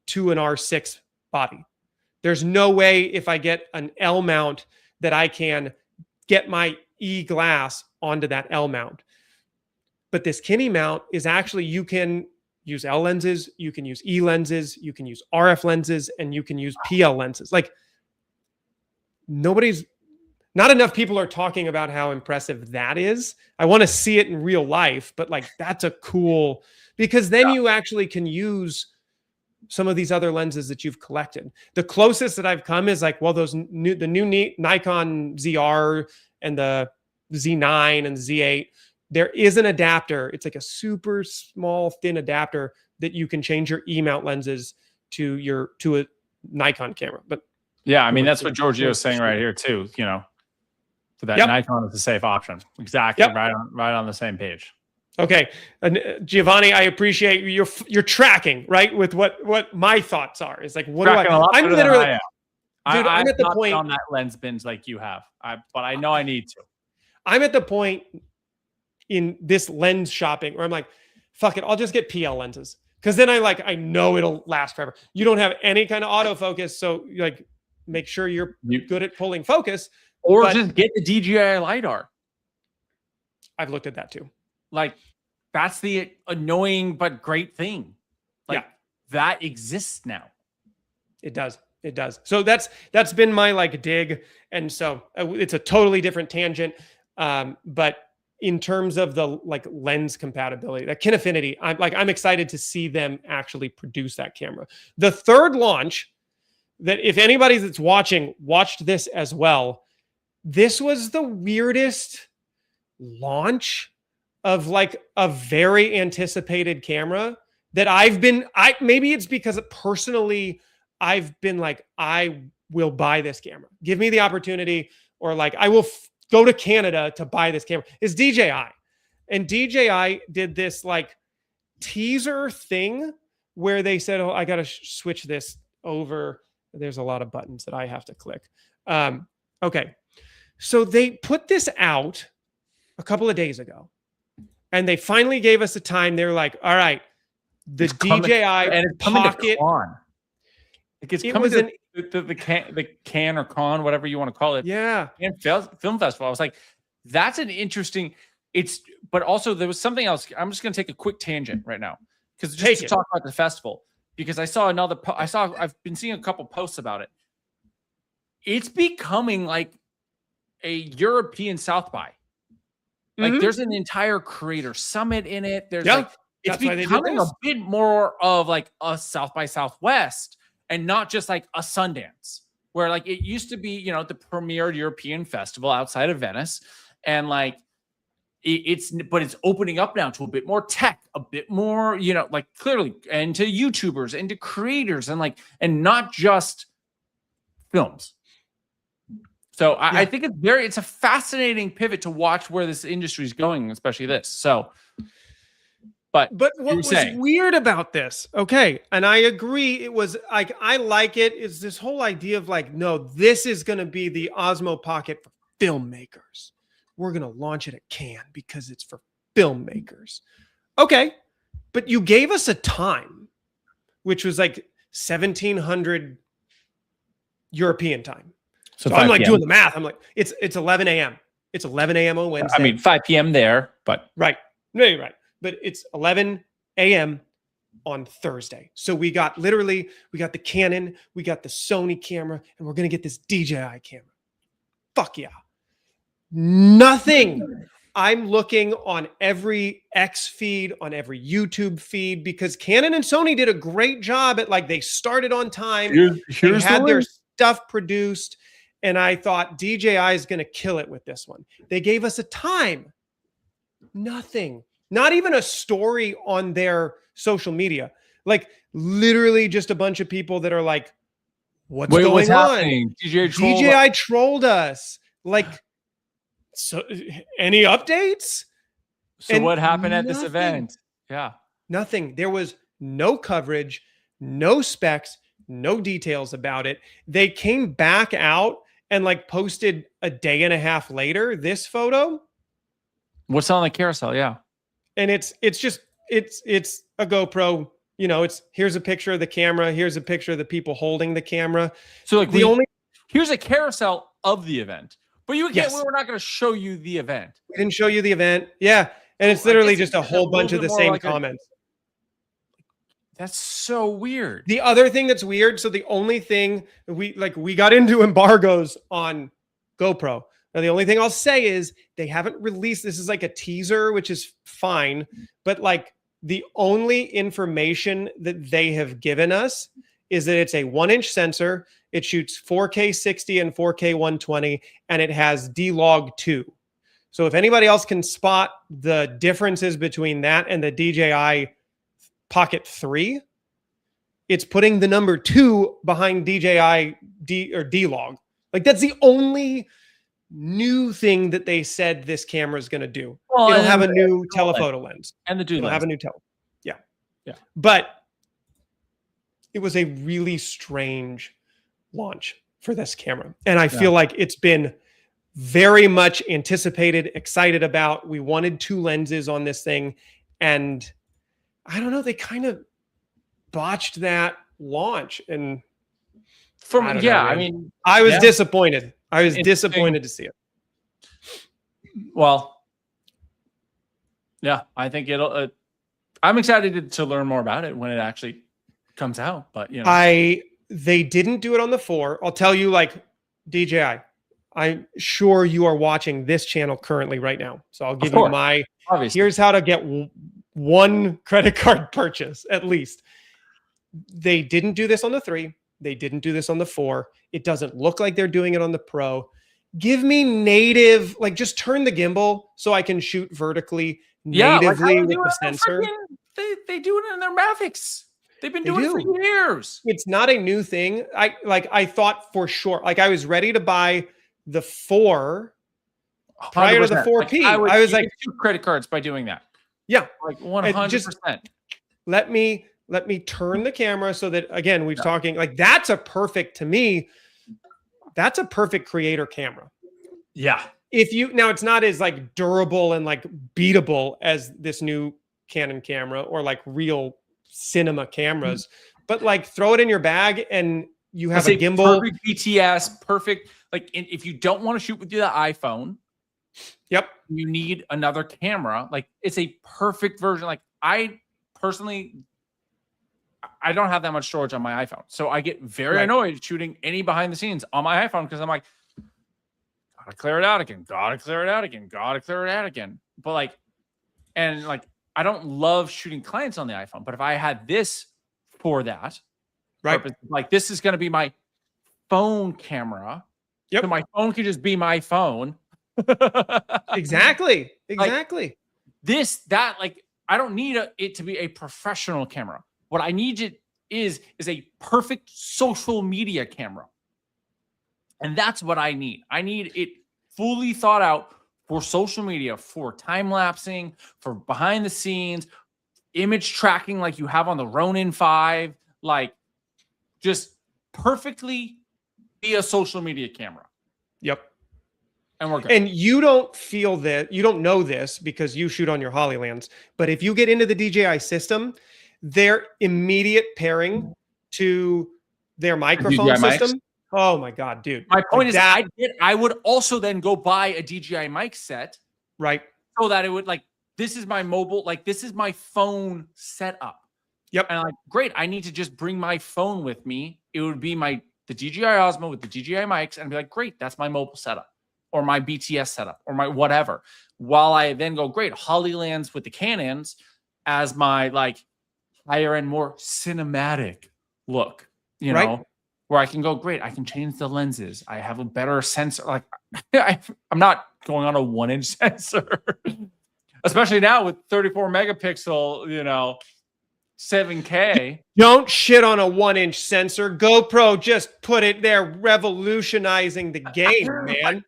to an R6 body. There's no way if I get an L mount that I can get my E glass onto that L mount. But this Kine mount is actually, you can use L lenses, you can use E lenses, you can use RF lenses, and you can use PL lenses. Like, not enough people are talking about how impressive that is. I want to see it in real life, but like, that's a cool, because then you actually can use some of these other lenses that you've collected. The closest that I've come is like, well, the new Nikon ZR and the Z9 and Z8, there is an adapter. It's like a super small, thin adapter that you can change your E mount lenses to a Nikon camera. But yeah, I mean, that's what Giorgio is saying right here too. For that Nikon is a safe option. Exactly. Yep. Right on the same page. Okay. Giovanni, I appreciate you're tracking right with what my thoughts are. It's like, what tracking do I, I'm literally, dude, I'm at the point on that lens binge like you have, but I know I need to. I'm at the point in this lens shopping where I'm like, fuck it, I'll just get PL lenses. Because then I know it'll last forever. You don't have any kind of autofocus, so like make sure you're good at pulling focus. Or just get the DJI LiDAR. I've looked at that too. Like, that's the annoying but great thing. Like, that exists now. It does. It does. So that's been my like dig. And so it's a totally different tangent. But in terms of the like lens compatibility, that Kinefinity, I'm excited to see them actually produce that camera. The third launch, that if anybody that's watched this as well, this was the weirdest launch of like a very anticipated camera that maybe it's because personally I've been like, I will buy this camera. Give me the opportunity, or like I will go to Canada to buy this camera. It's DJI. And DJI did this like teaser thing where they said, oh, I got to switch this over. There's a lot of buttons that I have to click. Okay. So they put this out a couple of days ago and they finally gave us a time. They're like, all right, the DJI Pocket. It was the Cannes or Con, whatever you want to call it. Yeah. And Film Festival. I was like, that's an interesting, but also there was something else. I'm just going to take a quick tangent right now. Because just to talk about the festival, because I saw I've been seeing a couple posts about it. It's becoming like a European South by. Like there's an entire creator summit in it. There's it's becoming a bit more of like a South by Southwest and not just like a Sundance, where like it used to be, the premier European festival outside of Venice. And like it's opening up now to a bit more tech, a bit more, like clearly, and to YouTubers and to creators and not just films. So I think it's a fascinating pivot to watch where this industry is going, especially this. So, but what was weird about this? Okay. And I agree. It was like, I like it. Is this whole idea of like, no, this is going to be the Osmo Pocket for filmmakers. We're going to launch it at Cannes because it's for filmmakers. Okay. But you gave us a time, which was like 1700 European time. So I'm like doing the math. I'm like, it's 11 a.m. It's 11 a.m. on Wednesday. I mean, 5 p.m. there, but. Right. No, you're right. But it's 11 a.m. on Thursday. So we got the Canon, we got the Sony camera, and we're going to get this DJI camera. Fuck yeah. Nothing. I'm looking on every X feed, on every YouTube feed, because Canon and Sony did a great job at like, they started on time. They had their stuff produced. And I thought DJI is going to kill it with this one. They gave us a time. Nothing. Not even a story on their social media. Like literally just a bunch of people that are like, what's going on? DJI trolled us. Like, so any updates? So what happened at this event? Yeah. Nothing. There was no coverage, no specs, no details about it. They came back out and like posted a day and a half later this photo. What's on the carousel? Yeah. And it's a GoPro, here's a picture of the camera. Here's a picture of the people holding the camera. So like here's a carousel of the event, but we're not going to show you the event. We didn't show you the event. Yeah. And it's literally just a whole bunch of the same like comments. That's so weird. The other thing that's weird. So the only thing we got into embargoes on GoPro. Now, the only thing I'll say is they haven't released, this is like a teaser, which is fine. But like the only information that they have given us is that it's a 1-inch sensor. It shoots 4K 60 and 4K 120, and it has D-Log 2. So if anybody else can spot the differences between that and the DJI Pocket 3, it's putting the number 2 behind DJI D-Log. Like that's the only new thing that they said this camera is going to do. Well, it'll have a new telephoto lens. And the dual lens. Have a new Yeah. But it was a really strange launch for this camera. And I feel like it's been very much anticipated, excited about. We wanted 2 lenses on this thing. And I don't know. They kind of botched that launch, and I mean, I was disappointed. I was disappointed to see it. Well, yeah, I think it'll. I'm excited to learn more about it when it actually comes out. But you know, they didn't do it on the 4. I'll tell you, like DJI, I'm sure you are watching this channel currently right now. So I'll give you my. Obviously. Here's how to get one credit card purchase at least. They didn't do this on the 3. They didn't do this on the 4. It doesn't look like they're doing it on the Pro. Give me native, like just turn the gimbal so I can shoot vertically natively with the sensor. They do it in their Mavics. They've been doing it for years. It's not a new thing. I thought for sure, like I was ready to buy the 4 prior to the 4P. Like, I was like 2 credit cards by doing that. Yeah. Like 100%. Let me turn the camera so that, again, we've talking like that's a perfect, to me, that's a perfect creator camera. Yeah. If you, now it's not as like durable and like beatable as this new Canon camera or like real cinema cameras, but like throw it in your bag and you have a gimbal. Perfect BTS, perfect. Like if you don't want to shoot with the iPhone, yep, you need another camera. Like it's a perfect version. Like I personally, I don't have that much storage on my iPhone. So I get very annoyed shooting any behind the scenes on my iPhone because I'm like, gotta clear it out again, gotta clear it out again, gotta clear it out again. But like, and like, I don't love shooting clients on the iPhone, but if I had this for that, purpose, like this is going to be my phone camera. Yep. So my phone can just be my phone. Exactly. Like, like, I don't need it to be a professional camera. What I need it is a perfect social media camera. And that's what I need. I need it fully thought out for social media, for time lapsing, for behind the scenes, image tracking like you have on the Ronin 5, like just perfectly be a social media camera. Yep. And we're good. And you don't feel that, you don't know this because you shoot on your Hollylands, but if you get into the DJI system, their immediate pairing to their microphone system. Oh my God, dude. My point is I would also then go buy a DJI mic set. Right. So that it would like, this is my mobile, like this is my phone setup. Yep. And I'm like, great, I need to just bring my phone with me. It would be the DJI Osmo with the DJI mics, and I'd be like, great, that's my mobile setup or my BTS setup or my whatever. While I then go, great, Hollylands with the Canons as my like higher end, more cinematic look, you know, where I can go, great, I can change the lenses. I have a better sensor. Like I'm not going on a 1-inch sensor, especially now with 34 megapixel, you know, 7K. Don't shit on a 1-inch sensor. GoPro just put it there, revolutionizing the game, man.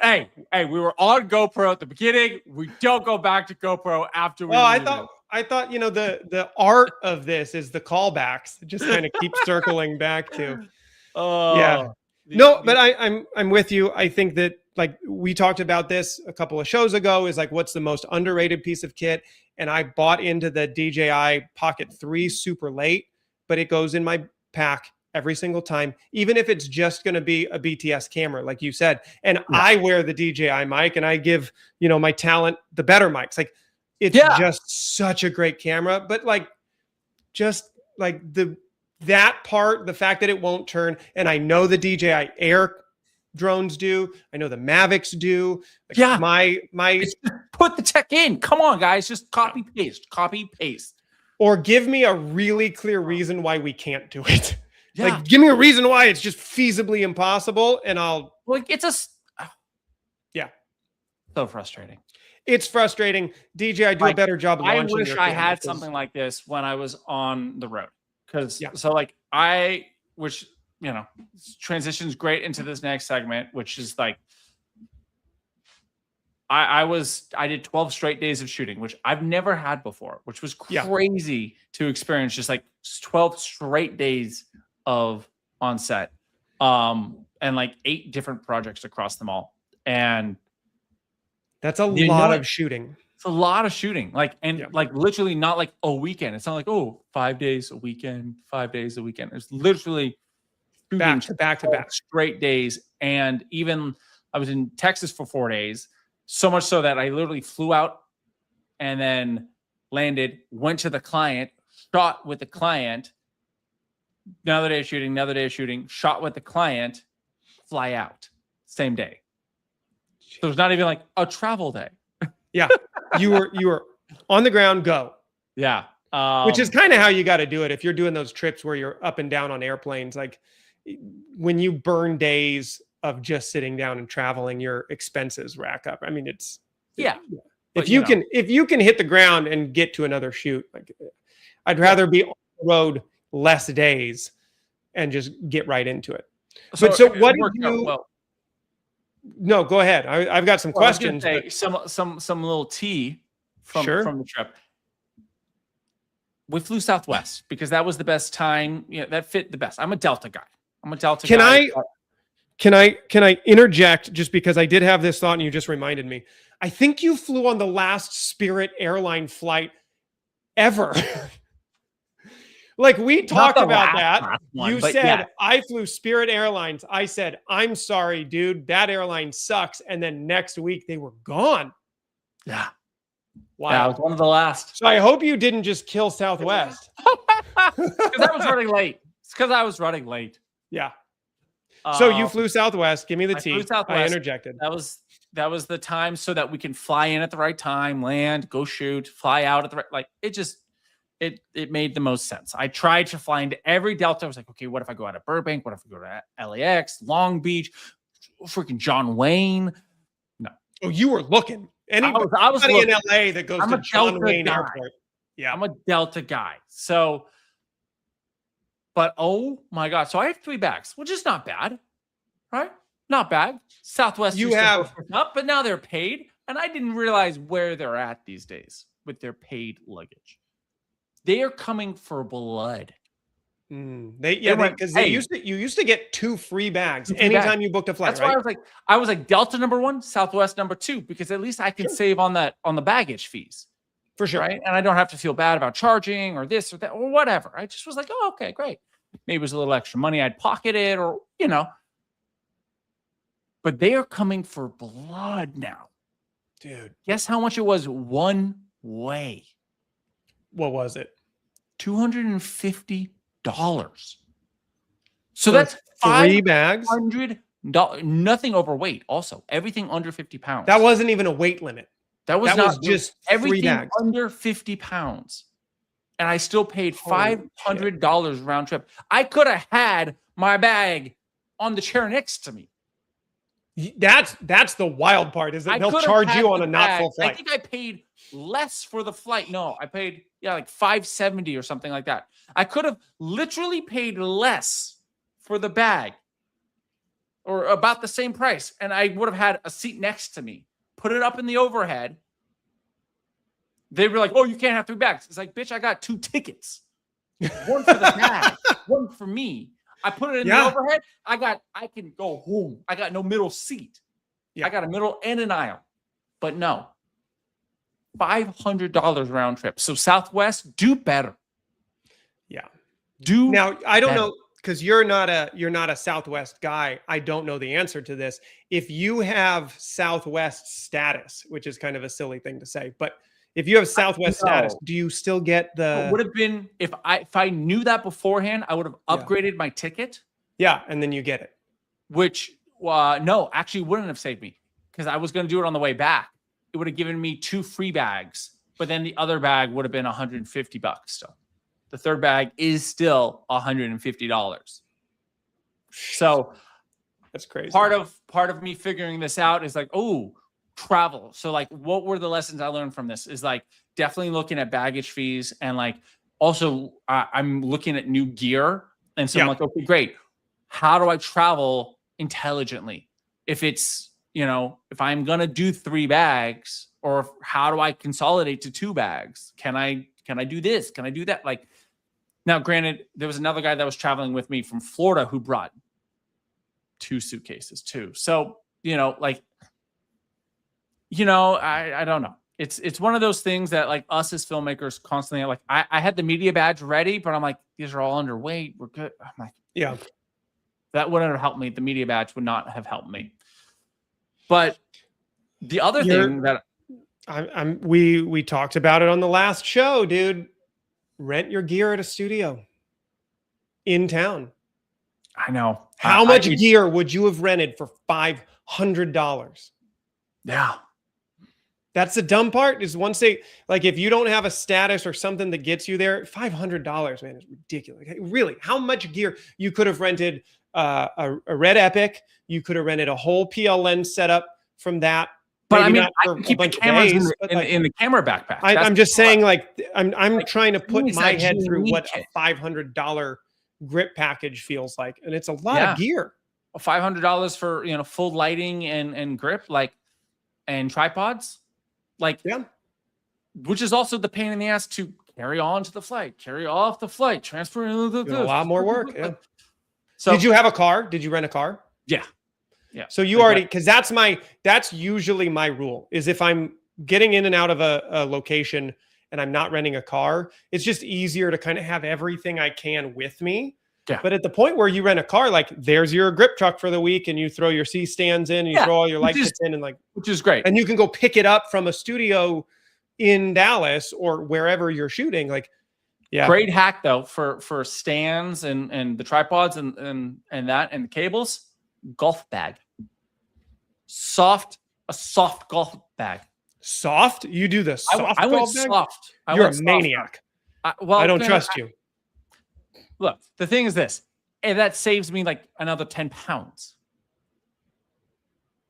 Hey, we were on GoPro at the beginning. We don't go back to GoPro after we. Well, I thought, you know, the art of this is the callbacks. It just kind of keeps circling back to. Yeah. No, but I'm with you. I think that like we talked about this a couple of shows ago is like, what's the most underrated piece of kit? And I bought into the DJI Pocket 3 super late, but it goes in my pack every single time, even if it's just going to be a BTS camera, like you said. And I wear the DJI mic and I give, you know, my talent the better mics. Like it's just such a great camera, but like, just like that part, the fact that it won't turn, and I know the DJI Air drones do. I know the Mavics do. Like my just put the tech in. Come on, guys, just copy paste. Or give me a really clear reason why we can't do it. Yeah. Like give me a reason why it's just feasibly impossible, and I'll like it's so frustrating. It's frustrating. DJI do a better job launching. I wish I had something like this when I was on the road. Because so like which you know transitions great into this next segment, which is like I did 12 straight days of shooting, which I've never had before, which was crazy to experience. Just like 12 straight days of on set, and like 8 different projects across them all, and that's a lot of shooting. It's a lot of shooting. Like literally not like a weekend. It's not like 5 days a weekend, 5 days a weekend. It's literally back to back straight days. And even I was in Texas for 4 days, so much so that I literally flew out and then landed, went to the client, shot with the client, another day of shooting, shot with the client, fly out same day. So it's not even like a travel day. Yeah. You were on the ground, go. Yeah. Which is kind of how you got to do it. If you're doing those trips where you're up and down on airplanes, like when you burn days of just sitting down and traveling, your expenses rack up. I mean, it's if you can hit the ground and get to another shoot, like I'd rather be on the road less days and just get right into it. So what do you? No, go ahead. I've got some questions. Some little tea from the trip. We flew Southwest because that was the best time. That fit the best. I'm a Delta guy. Can I interject just because I did have this thought and you just reminded me? I think you flew on the last Spirit airline flight ever. Like we talked about that. You said, I flew Spirit Airlines. I said, I'm sorry, dude. That airline sucks. And then next week they were gone. Yeah. Wow. Yeah, I was one of the last. So I hope you didn't just kill Southwest. Because I was running late. It's because I was running late. Yeah. So you flew Southwest. Give me the tea. I interjected. That was the time so that we can fly in at the right time, land, go shoot, fly out at the right. Like it made the most sense. I tried to fly into every Delta. I was like, okay, what if I go out of Burbank? What if I go to LAX, Long Beach, freaking John Wayne? No. Oh, you were looking. I was in LA that goes to John Wayne Airport. Yeah. I'm a Delta guy. So, but oh my God. So I have 3 bags, which is not bad, right? Not bad. Southwest you have up, but now they're paid. And I didn't realize where they're at these days with their paid luggage. They are coming for blood. Because you used to get 2 free bags anytime you booked a flight. That's why I was like Delta number 1, Southwest number 2, because at least I can save on the baggage fees. For sure. Right. And I don't have to feel bad about charging or this or that or whatever. I just was like, oh, okay, great. Maybe it was a little extra money I'd pocketed or, But they are coming for blood now. Dude. Guess how much it was one way? What was it? $250. So that's 3 bags. $500. Nothing overweight. Also, everything under 50 pounds. That wasn't even a weight limit. That was just everything 3 bags. under 50 pounds. And I still paid $500 round trip. I could have had my bag on the chair next to me. That's the wild part, is that they'll charge you on a not full flight. I think I paid less for the flight. No, I paid like $570 or something like that. I could have literally paid less for the bag or about the same price. And I would have had a seat next to me, put it up in the overhead. They were like, oh, you can't have 3 bags. It's like, bitch, I got 2 tickets. One for the bag, one for me. I put it in the overhead. I can go home. I got no middle seat. I got a middle and an aisle. But no. $500 round trip. So Southwest, do better. Yeah. Now I don't know, because you're not a Southwest guy. I don't know the answer to this. If you have Southwest status, which is kind of a silly thing to say, but if you have Southwest status, do you still get the? It would have been if I knew that beforehand, I would have upgraded my ticket. Yeah, and then you get it. Which no, actually wouldn't have saved me because I was going to do it on the way back. It would have given me 2 free bags, but then the other bag would have been $150 still. The third bag is still $150. So that's crazy. Part of me figuring this out is like, oh, travel. So like, what were the lessons I learned from this? Is like definitely looking at baggage fees and like also I'm looking at new gear. And so I'm like, okay, great. How do I travel intelligently? If it's, if I'm going to do 3 bags, or how do I consolidate to 2 bags? Can I do this? Can I do that? Like, now granted, there was another guy that was traveling with me from Florida who brought 2 suitcases too. So, I don't know. it's one of those things that like us as filmmakers constantly like I had the media badge ready, but I'm like, these are all underweight. We're good. I'm like, yeah, that wouldn't have helped me. The media badge would not have helped me. But the other thing that we talked about it on the last show, dude. Rent your gear at a studio in town. I know. How much gear would you have rented for $500? Yeah. That's the dumb part is once they, like, if you don't have a status or something that gets you there, $500, man, is ridiculous. Really, how much gear you could have rented a Red Epic. You could have rented a whole PL lens setup from that. But maybe I mean, not for I can keep the bunch of cameras days, in the camera backpack. I'm just saying, like, I'm trying to put it's my that head through what kit. a $500 grip package feels like, and it's a lot of gear. $500 for full lighting and grip, like, and tripods, like, which is also the pain in the ass to carry on to the flight, carry off the flight, transfer a lot more work. Yeah. So did you have a car? Did you rent a car? Yeah. Yeah. So you already, because that's usually my rule is if I'm getting in and out of a location and I'm not renting a car, it's just easier to kind of have everything I can with me. Yeah. But at the point where you rent a car, like there's your grip truck for the week and you throw your C stands in and you throw all your light kits in and like, which is great. And you can go pick it up from a studio in Dallas or wherever you're shooting. Like, yeah. Great hack though for stands and the tripods and that and the cables. Golf bag. A soft golf bag. Soft? You do the soft I went golf bag? soft. You're a maniac. Well, I don't trust you. Look, the thing is this. And that saves me like another 10 pounds.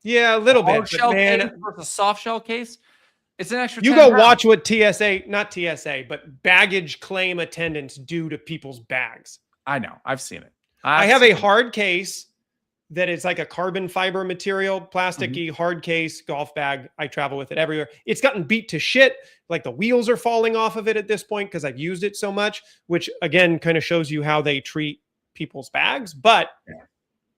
Yeah, a little bit. Hard shell man, case versus a soft shell case. It's an extra. You 10 go pounds. watch what not TSA, but baggage claim attendants do to people's bags. I know. I've seen it. I have a hard case that is like a carbon fiber material, plasticky hard case golf bag. I travel with it everywhere. It's gotten beat to shit. Like the wheels are falling off of it at this point because I've used it so much, which again kind of shows you how they treat people's bags. But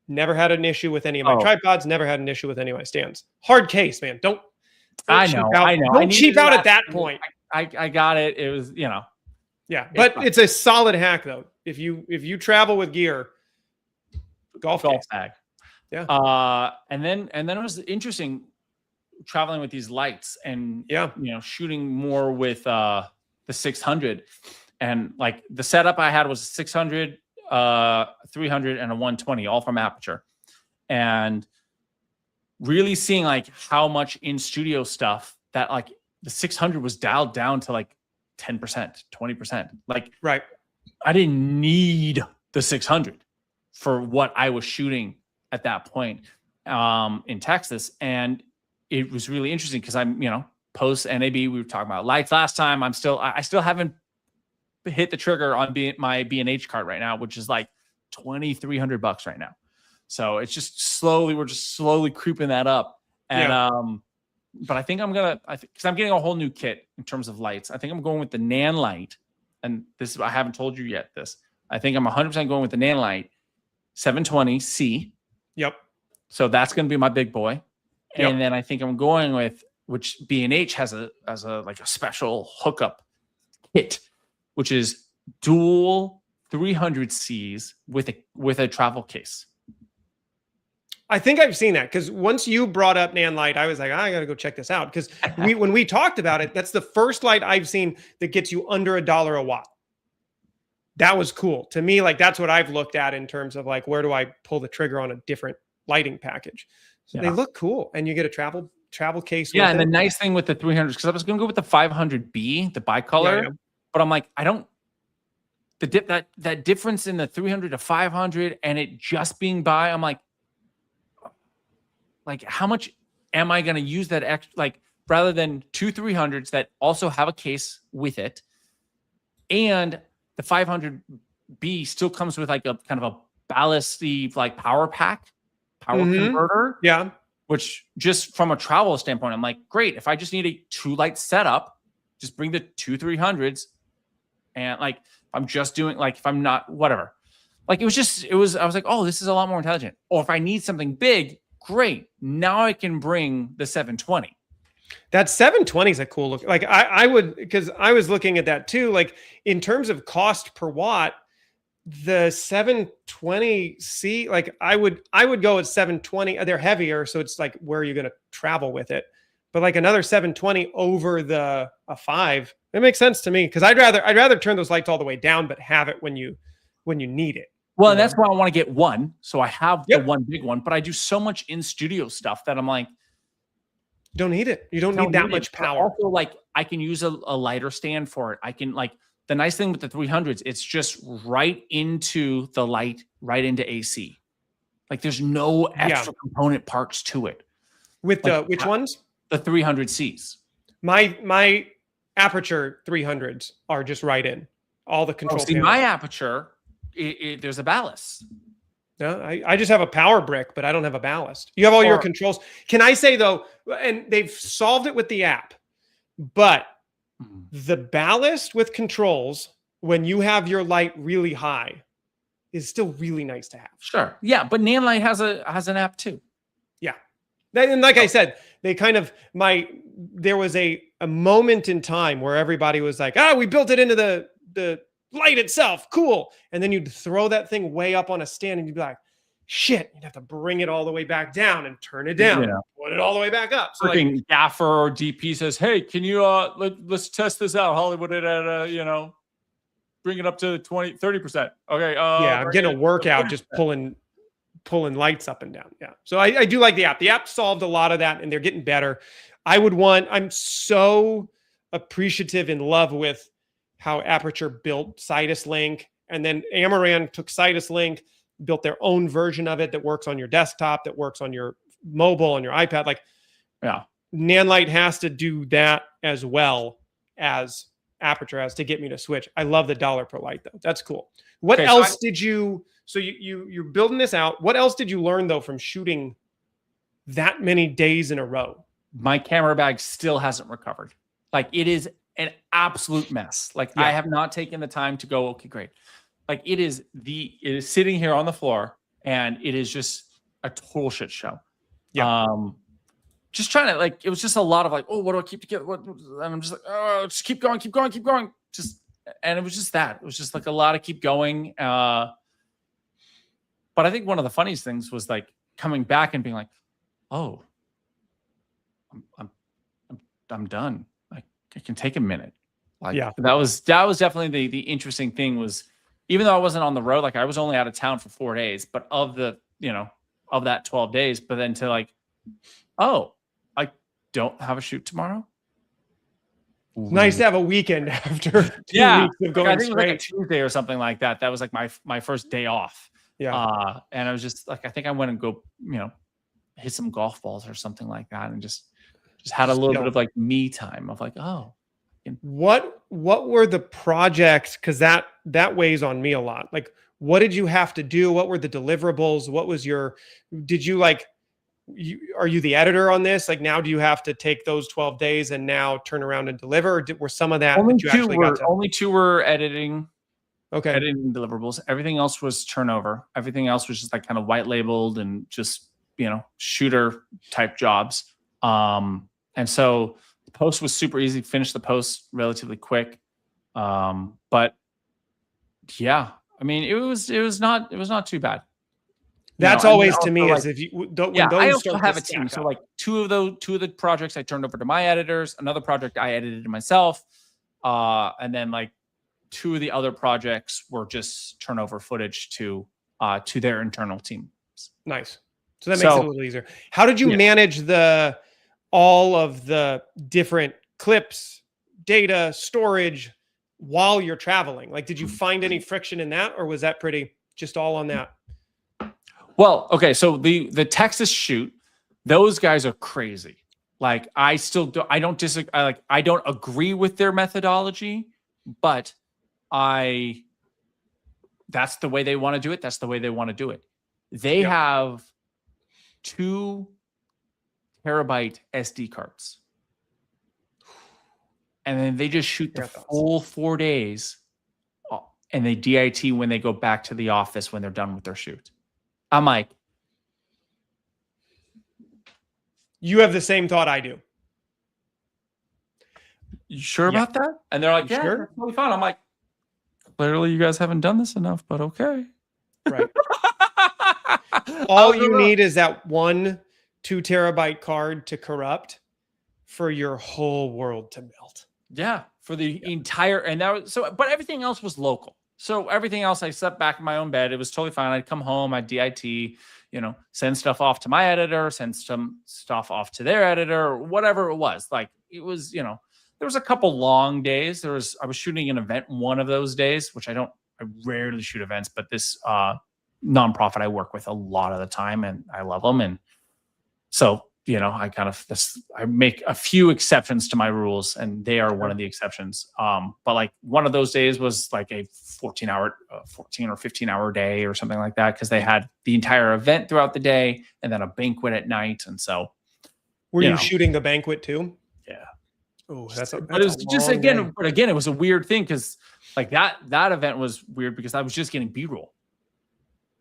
never had an issue with any of my tripods. Never had an issue with any of my stands. Hard case, man. Don't I know. Don't cheap out at that point. I got it. It was Yeah, but it's a solid hack though. If you travel with gear, golf bag. Yeah. And then it was interesting traveling with these lights and shooting more with the 600, and like the setup I had was a 600, 300, and a 120, all from Aperture, and really seeing like how much in studio stuff that like the 600 was dialed down to like 10%, 20%. Like, right. I didn't need the 600 for what I was shooting at that point in Texas. And it was really interesting because I'm, post NAB, we were talking about lights last time. I still haven't hit the trigger on my B&H card right now, which is like $2,300 right now. So it's just we're just slowly creeping that up. And, but I think because I'm getting a whole new kit in terms of lights. I think I'm going with the Nan light. And I haven't told you yet this. I think I'm 100% going with the Nan light 720C. Yep. So that's going to be my big boy. Yep. And then I think I'm going with, which B&H has a special hookup kit, which is dual 300Cs with a travel case. I think I've seen that because once you brought up Nan light, I was like, I got to go check this out. Because when we talked about it, that's the first light I've seen that gets you under $1 a watt. That was cool to me. Like that's what I've looked at in terms of like, where do I pull the trigger on a different lighting package? So they look cool, and you get a travel case. Yeah, with and it. the nice thing with the 300s, because I was going to go with the 500B, the bicolor, but I'm like, I don't. That difference in the 300 to 500 and it just being by, I'm like how much am I going to use that extra? Like rather than two 300s that also have a case with it, and the 500B still comes with like a kind of a ballasty like power converter. Yeah. Which just from a travel standpoint, I'm like, great. If I just need a 2-light setup, just bring the 2 300s. And like, I'm just doing like, if I'm not, whatever. Like I was like, oh, this is a lot more intelligent. Or if I need something big, great. Now I can bring the 720. That 720 is a cool look. Like I would, because I was looking at that too. Like in terms of cost per watt, the 720C, like I would go at 720. They're heavier, so it's like where you're gonna travel with it. But like another 720 over the a 5, it makes sense to me because I'd rather turn those lights all the way down, but have it when you need it. Well, and that's why I want to get one. So I have the Yep. one big one, but I do so much in studio stuff that I'm like, You don't need it. You don't need that much power. Also, like I can use a lighter stand for it. I can like the nice thing with the 300s, it's just right into the light, right into AC. Like there's no extra component parts to it. With like, which ones? The 300Cs. My aperture 300s are just right in. All the control panels. My aperture, there's a ballast. No, I just have a power brick, but I don't have a ballast. You have all your controls. Can I say though, and they've solved it with the app, but the ballast with controls, when you have your light really high, is still really nice to have. Sure. Yeah, but Nanlite has an app too. Yeah. And like I said, they kind of there was a moment in time where everybody was like, we built it into the light itself. Cool. And then you'd throw that thing way up on a stand and you'd be like, shit, you'd have to bring it all the way back down and turn it down, put it all the way back up. So like, gaffer or DP says, hey, can you let's test this out, Hollywood, at bring it up to 20-30%. Okay. I'm getting a workout just pulling lights up and down. Yeah. So I do like the app. The app solved a lot of that and they're getting better. I'm so appreciative, in love with how Aperture built Sidus Link, and then Amaran took Sidus Link, built their own version of it that works on your desktop, that works on your mobile, on your iPad. Like, Nanlite has to do that as well as Aperture has to get me to switch. I love the $1 per light though. That's cool. What else did you? So you're building this out. What else did you learn though from shooting that many days in a row? My camera bag still hasn't recovered. Like it is an absolute mess. Like I have not taken the time to go, okay, great. Like it is sitting here on the floor and it is just a total shit show. Yeah. Just trying to like, it was just a lot of like, oh, what do I keep together? And I'm just like, oh, just keep going. Just, and it was just that. It was just like a lot of keep going. But I think one of the funniest things was like coming back and being like, oh, I'm done. Like it can take a minute. Like that was definitely the interesting thing was, even though I wasn't on the road, like I was only out of town for 4 days, but of that 12 days, but then to like, oh, I don't have a shoot tomorrow. Nice to have a weekend after 2 weeks of going I think straight. it was like a Tuesday or something like that. That was like my first day off. Yeah. And I was just like, I think I went and go, hit some golf balls or something like that. And just had a little bit of like me time of like, oh. What were the projects? Cause that weighs on me a lot. Like, what did you have to do? What were the deliverables? What was are you the editor on this? Like now do you have to take those 12 days and now turn around and deliver? Or were some of that only two were editing? Okay. Editing deliverables. Everything else was turnover. Everything else was just like kind of white labeled and just, shooter type jobs. And so the post was super easy. Finished the post relatively quick. But yeah, I mean, it was not too bad. That's always to me is if you don't. Yeah, I also have a team. So like two of the projects I turned over to my editors. Another project I edited myself, and then like 2 of the other projects were just turnover footage to their internal teams. Nice. So that makes it a little easier. How did you manage all of the different clips, data, storage while you're traveling? Like, did you find any friction in that, or was that pretty just all on that? Well, okay. So the Texas shoot, those guys are crazy. Like I don't disagree. I don't agree with their methodology, but that's the way they want to do it. That's the way they want to do it. They have 2 terabyte SD cards. And then they just shoot the full 4 days and they DIT when they go back to the office when they're done with their shoot. I'm like, you have the same thought I do. You sure about that? And they're like, You yeah, sure? that's totally fine. I'm like, clearly you guys haven't done this enough, but okay. Right. All you need is that 1 2 terabyte card to corrupt for your whole world to melt. Yeah, for the entire, and that was so, but everything else was local. So everything else, I slept back in my own bed. It was totally fine. I'd come home, I'd DIT, you know, send stuff off to my editor, send some stuff off to their editor, or whatever it was. Like it was, you know, there was a couple long days. I was shooting an event one of those days, which I rarely shoot events, but this nonprofit I work with a lot of the time, and I love them. And so, you know, I make a few exceptions to my rules, and they are one of the exceptions. But like one of those days was like a 14 or 15 hour day or something like that, because they had the entire event throughout the day and then a banquet at night. And so, were you shooting the banquet too? Yeah. Oh, but it was just again, it was a weird thing because like that event was weird because I was just getting B-roll.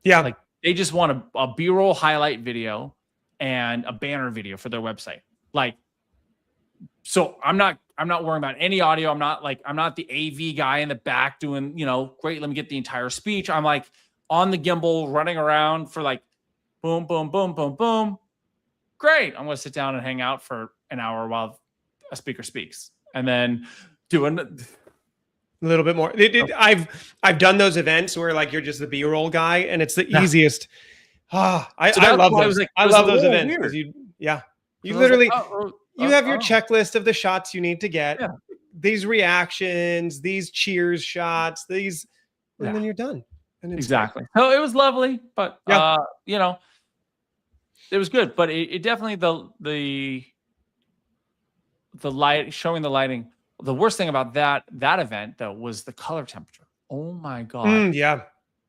Yeah, like they just want a B-roll highlight video and a banner video for their website. Like, so I'm not worrying about any audio. I'm not the AV guy in the back doing, you know, great, let me get the entire speech. I'm like on the gimbal running around for like boom, boom, boom, boom, boom. Great. I'm going to sit down and hang out for an hour while a speaker speaks, and then doing a little bit more. I've done those events where like you're just the B-roll guy, and it's the easiest. I love those. I love those events because you literally you have your checklist of the shots you need to get, these reactions, these cheers shots, and then you're done. And exactly. So it was lovely, but you know, it was good. But it definitely the light, showing the lighting. The worst thing about that event though was the color temperature. Oh my god.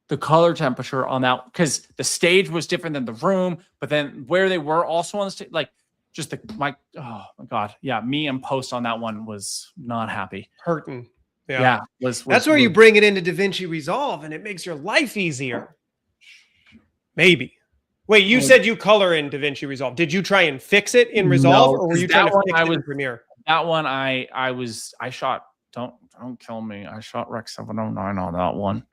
The color temperature on that, because the stage was different than the room, but then where they were also on the stage, like just oh my god, me and post on that one was not happy, hurting. That's where you bring it into DaVinci Resolve, and it makes your life easier. Maybe. Wait, you said you color in DaVinci Resolve. Did you try and fix it in Resolve, or were you trying to fix it in Premiere? That one I shot. Don't kill me. I shot Rec 709 on that one.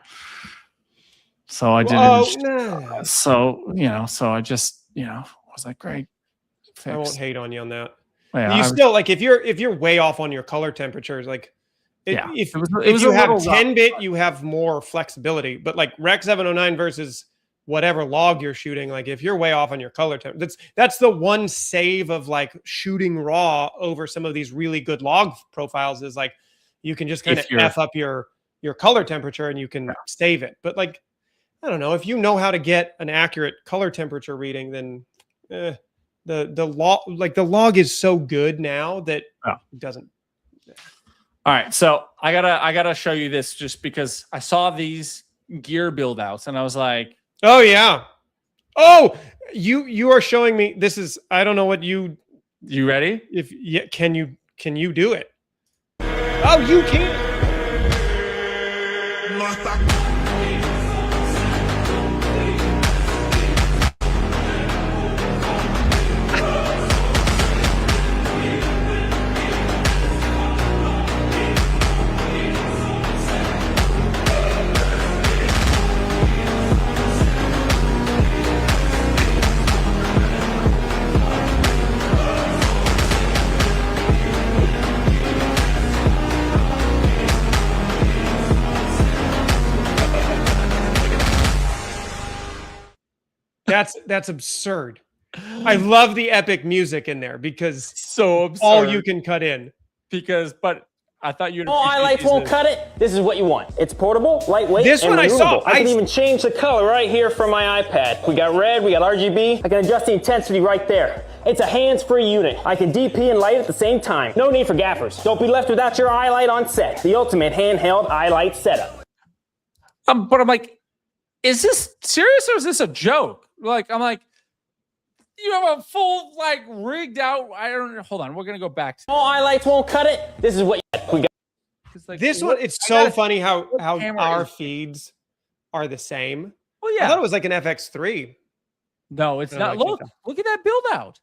So I didn't. So I just was like, great. I won't hate on you on that. Yeah, you still like if you're way off on your color temperatures, like if you have 10-bit, you have more flexibility. But like Rec 709 versus whatever log you're shooting, like if you're way off on your color temp, that's the one save of like shooting raw over some of these really good log profiles is like you can just kind of F up your color temperature and you can save it. But like, I don't know, if you know how to get an accurate color temperature reading, then the log is so good now that it doesn't. All right, so I gotta show you this just because I saw these gear build outs and I was like, oh yeah, oh you are showing me this is, I don't know what you ready? Can you do it? Oh, you can. That's absurd. I love the epic music in there because so absurd. All you can cut in. But I thought you'd. All highlights won't cut it. This is what you want. It's portable, lightweight, this and one removable. I saw. I can even change the color right here from my iPad. We got red, we got RGB. I can adjust the intensity right there. It's a hands-free unit. I can DP and light at the same time. No need for gaffers. Don't be left without your iLight on set. The ultimate handheld iLight setup. But I'm like, is this serious or is this a joke? Like, I'm like, you have a full, like, rigged out. I don't know. Hold on. We're going to go back. All highlights won't cut it. This is what we got. Like, this one, it's so funny how our feeds are the same. Well, yeah. I thought it was like an FX3. No, it's not. Look at that build out.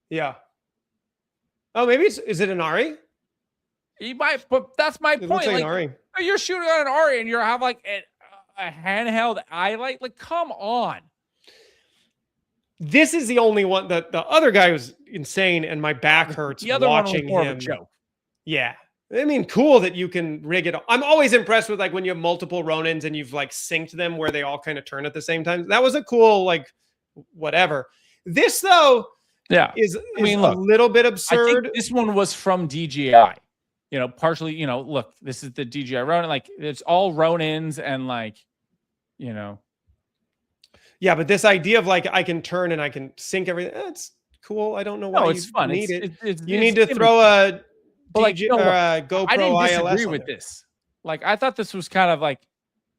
Yeah. Oh, maybe is it an Ari? You might, but that's my It looks point. like Like, an RE. you're shooting on an RE and you have like a handheld eye light. Like, come on. This is the only one that the other guy was insane, and my back hurts The other watching one was more him. of a joke. Yeah. I mean, cool that you can rig it. I'm always impressed with like when you have multiple Ronins and you've like synced them where they all kind of turn at the same time. That was a cool, like, whatever. This though, is a little bit absurd. I think this one was from DJI. You know, partially, you know, look, this is the DJI Ronin. Like, it's all Ronins and like, you know. Yeah, but this idea of like I can turn and I can sync everything, that's cool. I don't know why it's fun. Need it. It's you need to throw a GoPro I didn't disagree ILS with this. Like, I thought this was kind of like,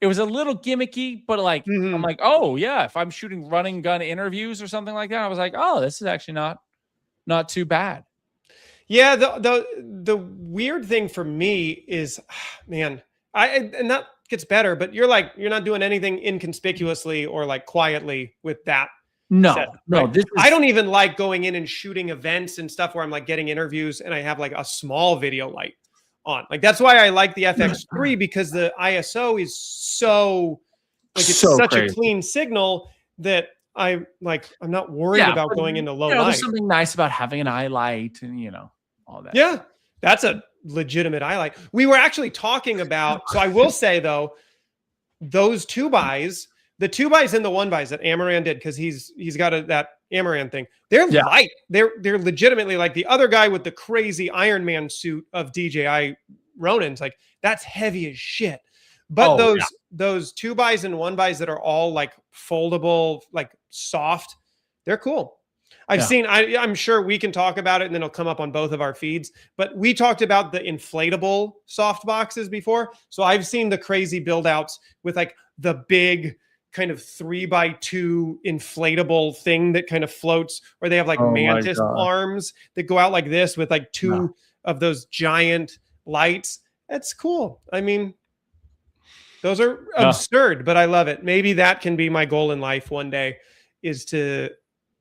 it was a little gimmicky, but like, I'm like, oh yeah, if I'm shooting running gun interviews or something like that, I was like, oh, this is actually not too bad. Yeah, the weird thing for me is, man, and that gets better, but you're not doing anything inconspicuously or like quietly with that. No, set, no. right? I don't even like going in and shooting events and stuff where I'm like getting interviews and I have like a small video light on. Like, that's why I like the FX3, because the ISO is so like, it's so such crazy. a clean signal that I'm not worried about going into low light. There's something nice about having an eye light and, you know, all that. Yeah, that's a legitimate eye light. We were actually talking about, so I will say though, those 2x, the 2x and the 1x that Amaran did, because he's got that Amaran thing. They're light. They're legitimately like the other guy with the crazy Iron Man suit of DJI Ronins. Like, that's heavy as shit. But those 2x and 1x that are all like foldable, like soft, they're cool. I've seen, I'm sure we can talk about it and then it'll come up on both of our feeds, but we talked about the inflatable soft boxes before. So I've seen the crazy build outs with like the big kind of 3x2 inflatable thing that kind of floats, or they have like mantis arms that go out like this with like two of those giant lights. That's cool. I mean, those are absurd, but I love it. Maybe that can be my goal in life one day, is to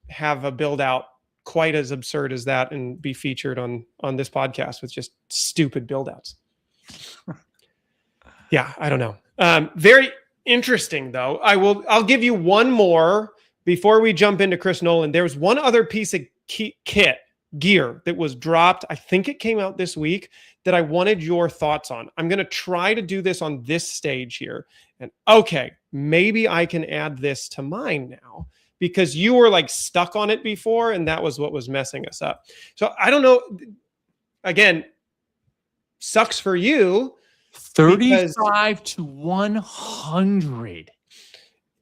have a build out quite as absurd as that and be featured on this podcast with just stupid build outs. Yeah, I don't know. Very interesting though. I'll give you one more before we jump into Chris Nolan. There's one other piece of gear that was dropped. I think it came out this week, that I wanted your thoughts on. I'm going to try to do this on this stage here. And okay, maybe I can add this to mine now, because you were like stuck on it before and that was what was messing us up. So I don't know. Again, sucks for you. 35 to 100.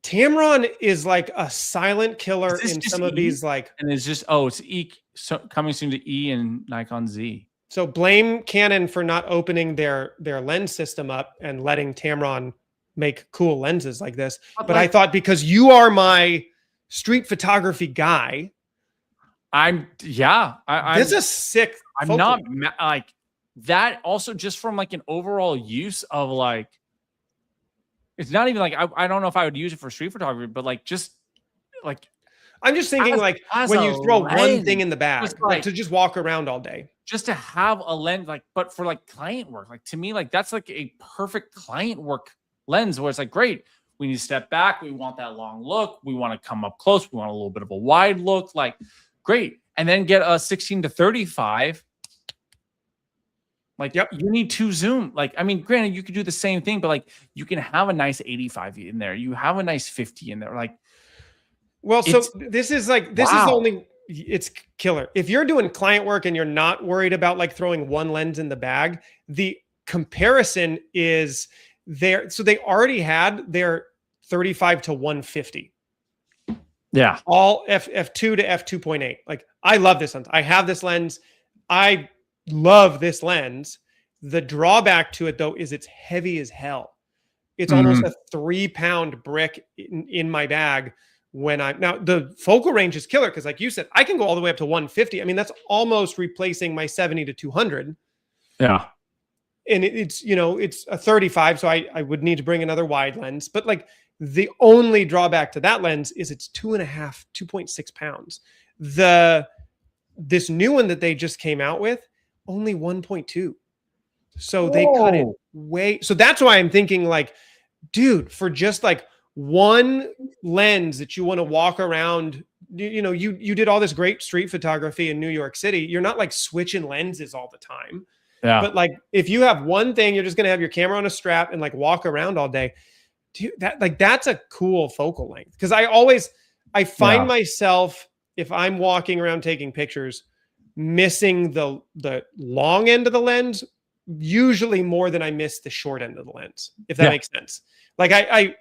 Tamron is like a silent killer in some of these, like, and it's just, it's E, so coming soon to E and Nikon Z. So blame Canon for not opening their lens system up and letting Tamron make cool lenses like this. But I thought, because you are my street photography guy, this is sick. I'm not like that. Also, just from like an overall use of like, it's not even like I don't know if I would use it for street photography, but like just like, I'm just thinking like when you throw one thing in the bag, like to just walk around all day, just to have a lens, like, but for like client work, like to me, like that's like a perfect client work lens where it's like, great, we need to step back. We want that long look. We want to come up close. We want a little bit of a wide look, like great. And then get a 16 to 35. Like, you need to zoom. Like, I mean, granted, you could do the same thing, but like you can have a nice 85 in there. You have a nice 50 in there. Like, well, so this is like, this is only, it's killer. If you're doing client work and you're not worried about like throwing one lens in the bag, the comparison is there. So they already had their 35 to 150. Yeah. All f2 to f2.8. Like, I love this lens. I have this lens. I love this lens. The drawback to it though is it's heavy as hell. It's almost a 3-pound brick in my bag. Now the focal range is killer, because like you said, I can go all the way up to 150. I mean, that's almost replacing my 70 to 200. Yeah. And it's, you know, it's a 35. So I would need to bring another wide lens, but like the only drawback to that lens is it's 2.6 pounds. This new one that they just came out with, only 1.2. So they cut it way. So that's why I'm thinking like, dude, for just like one lens that you want to walk around, you know, you did all this great street photography in New York City. You're not like switching lenses all the time. Yeah. But like if you have one thing, you're just going to have your camera on a strap and like walk around all day. Dude, that's a cool focal length. Cause I find myself, if I'm walking around taking pictures, missing the long end of the lens, usually more than I miss the short end of the lens, if that makes sense. Like I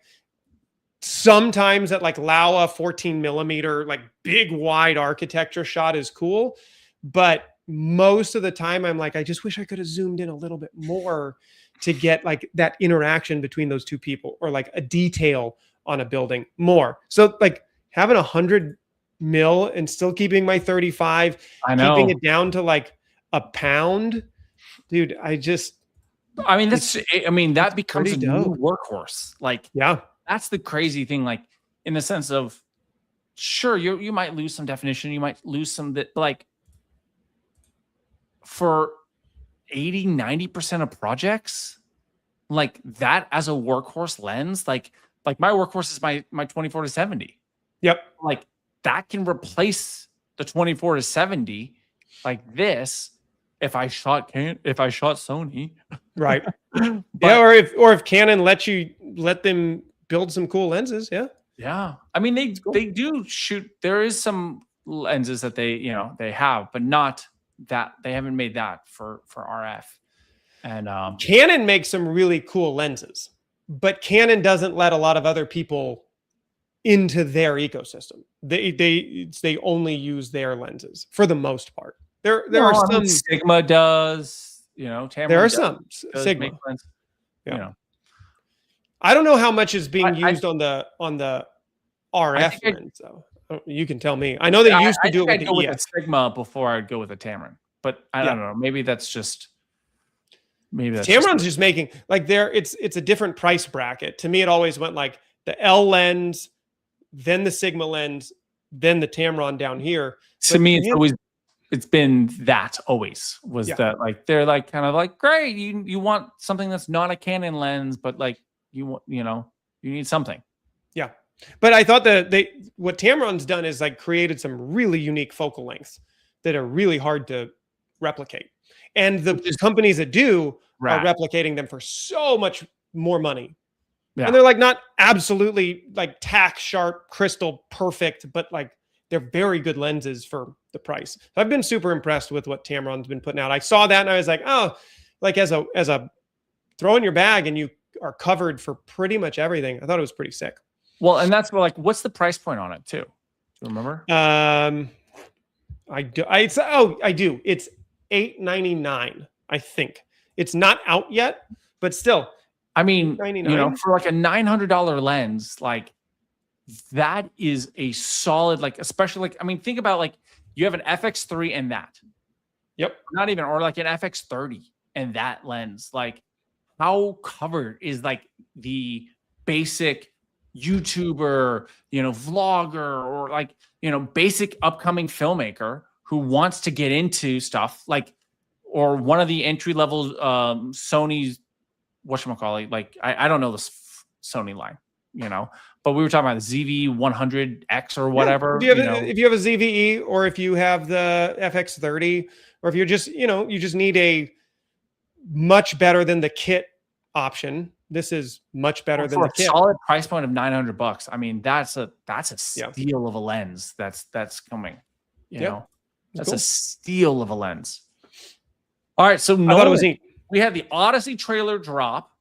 sometimes at like Laowa 14 millimeter, like big wide architecture shot is cool. But most of the time I'm like, I just wish I could have zoomed in a little bit more to get like that interaction between those two people, or like a detail on a building more. So like having 100 mil and still keeping my 35, keeping it down to like a pound, dude. That becomes a new workhorse. Like, that's the crazy thing. Like, in the sense of, sure, you might lose some definition, you might lose some that, like, for 80-90% of projects, like that as a workhorse lens, like my workhorse is my 24-70. Yep. Like that can replace the 24-70 like this if I shot Sony. Right. Or if Canon let them build some cool lenses. Yeah. I mean, they do shoot. There is some lenses that they have, but not that they haven't made that for RF. And Canon makes some really cool lenses, but Canon doesn't let a lot of other people into their ecosystem. They only use their lenses for the most part. There are some. Sigma does, Tamron there are some Sigma. I don't know how much is being used on the RF lens, though. You can tell me. I know they used to do it with the EF. Sigma before I'd go with a Tamron, but I don't know. Maybe that's Tamron's just making like it's a different price bracket. To me, it always went like the L lens, then the Sigma lens, then the Tamron down here. To me, it's been that always was that like they're like kind of like, great, you want something that's not a Canon lens, but like you need something. Yeah. But I thought what Tamron's done is like created some really unique focal lengths that are really hard to replicate. And the companies that do are replicating them for so much more money. Yeah. And they're like not absolutely like tack sharp, crystal perfect, but like they're very good lenses for the price. So I've been super impressed with what Tamron's been putting out. I saw that and I was like, oh, like as a throw in your bag and you are covered for pretty much everything. I thought it was pretty sick. Well, and that's like, what's the price point on it too? Do you remember? I do. It's $899. I think it's not out yet, but still. I mean, for like a $900 lens, like that is a solid, like, especially like, I mean, think about like you have an FX3 and that. Yep. Not even, or like an FX30 and that lens. Like, how covered is like the basic YouTuber, vlogger, or like, basic upcoming filmmaker who wants to get into stuff like, or one of the entry level Sony's, whatchamacallit, like, I don't know this Sony line, but we were talking about the ZV-100X or whatever. If you have a ZVE, or if you have the FX30, or if you're just, you just need a much better than the kit option. This is much better than the kit. Solid price point of $900. I mean, that's a steal of a lens. That's coming. That's a steal of a lens. All right, so I thought it was neat. We had the Odyssey trailer drop.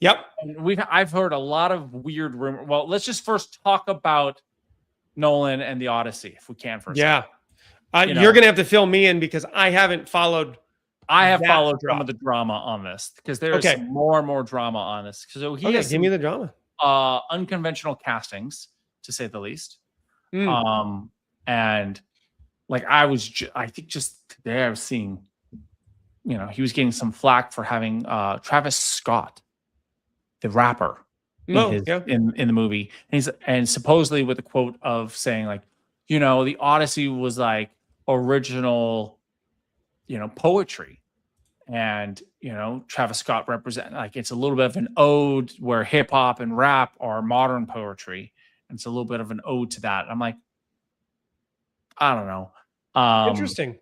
Yep. And I've heard a lot of weird rumor. Well, let's just first talk about Nolan and the Odyssey, if we can first. Yeah. You're gonna have to fill me in because I haven't followed. I have followed some of the drama on this because there's some more and more drama on this. So give me the drama. Unconventional castings, to say the least. And like I think just today I was seeing, he was getting some flack for having Travis Scott, the rapper, in the movie, and supposedly with a quote of saying like, the Odyssey was like original, poetry, and Travis Scott like it's a little bit of an ode where hip hop and rap are modern poetry, and it's a little bit of an ode to that. I'm like, I don't know. Interesting.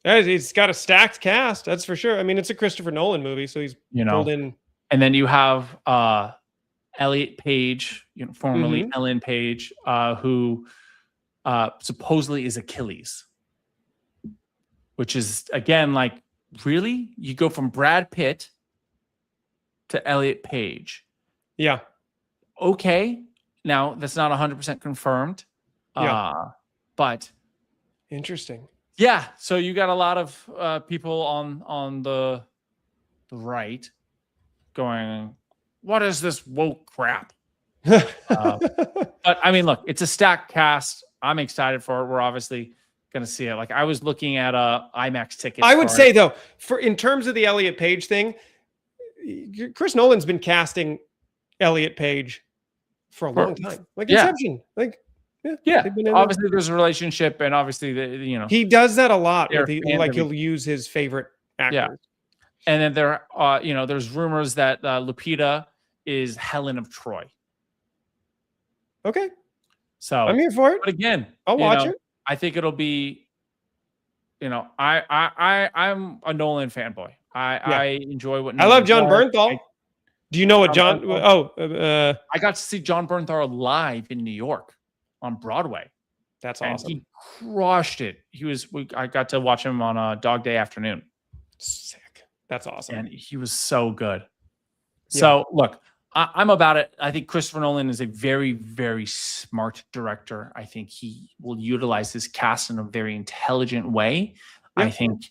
Yeah, he's got a stacked cast, that's for sure. I mean, it's a Christopher Nolan movie, so he's pulled in. And then you have Elliot Page, formerly Ellen Page, who supposedly is Achilles, which is, again, like, really? You go from Brad Pitt to Elliot Page. Yeah. Okay. Now, that's not 100% confirmed. Yeah. But interesting. Yeah. So you got a lot of people on the right going, what is this woke crap? But I mean, look, it's a stacked cast. I'm excited for it. We're obviously going to see it. Like, I was looking at IMAX tickets. I would say, though, in terms of the Elliot Page thing, Chris Nolan's been casting Elliot Page for a long time. Like Inception. Like, obviously there's a relationship, and obviously he does that a lot. He'll use his favorite actors. Yeah. And then there's rumors that Lupita is Helen of Troy. Okay. So I'm here for it. But again, I'll watch it. I think it'll be, I'm a Nolan fanboy. I enjoy what I love John Bernthal. Do you know what John? I got to see John Bernthal live in New York on Broadway. That's awesome. He crushed it. I got to watch him on a Dog Day Afternoon. Sick. That's awesome. And he was so good. So look, I'm about it. I think Christopher Nolan is a very, very smart director. I think he will utilize his cast in a very intelligent way. Yeah. I think.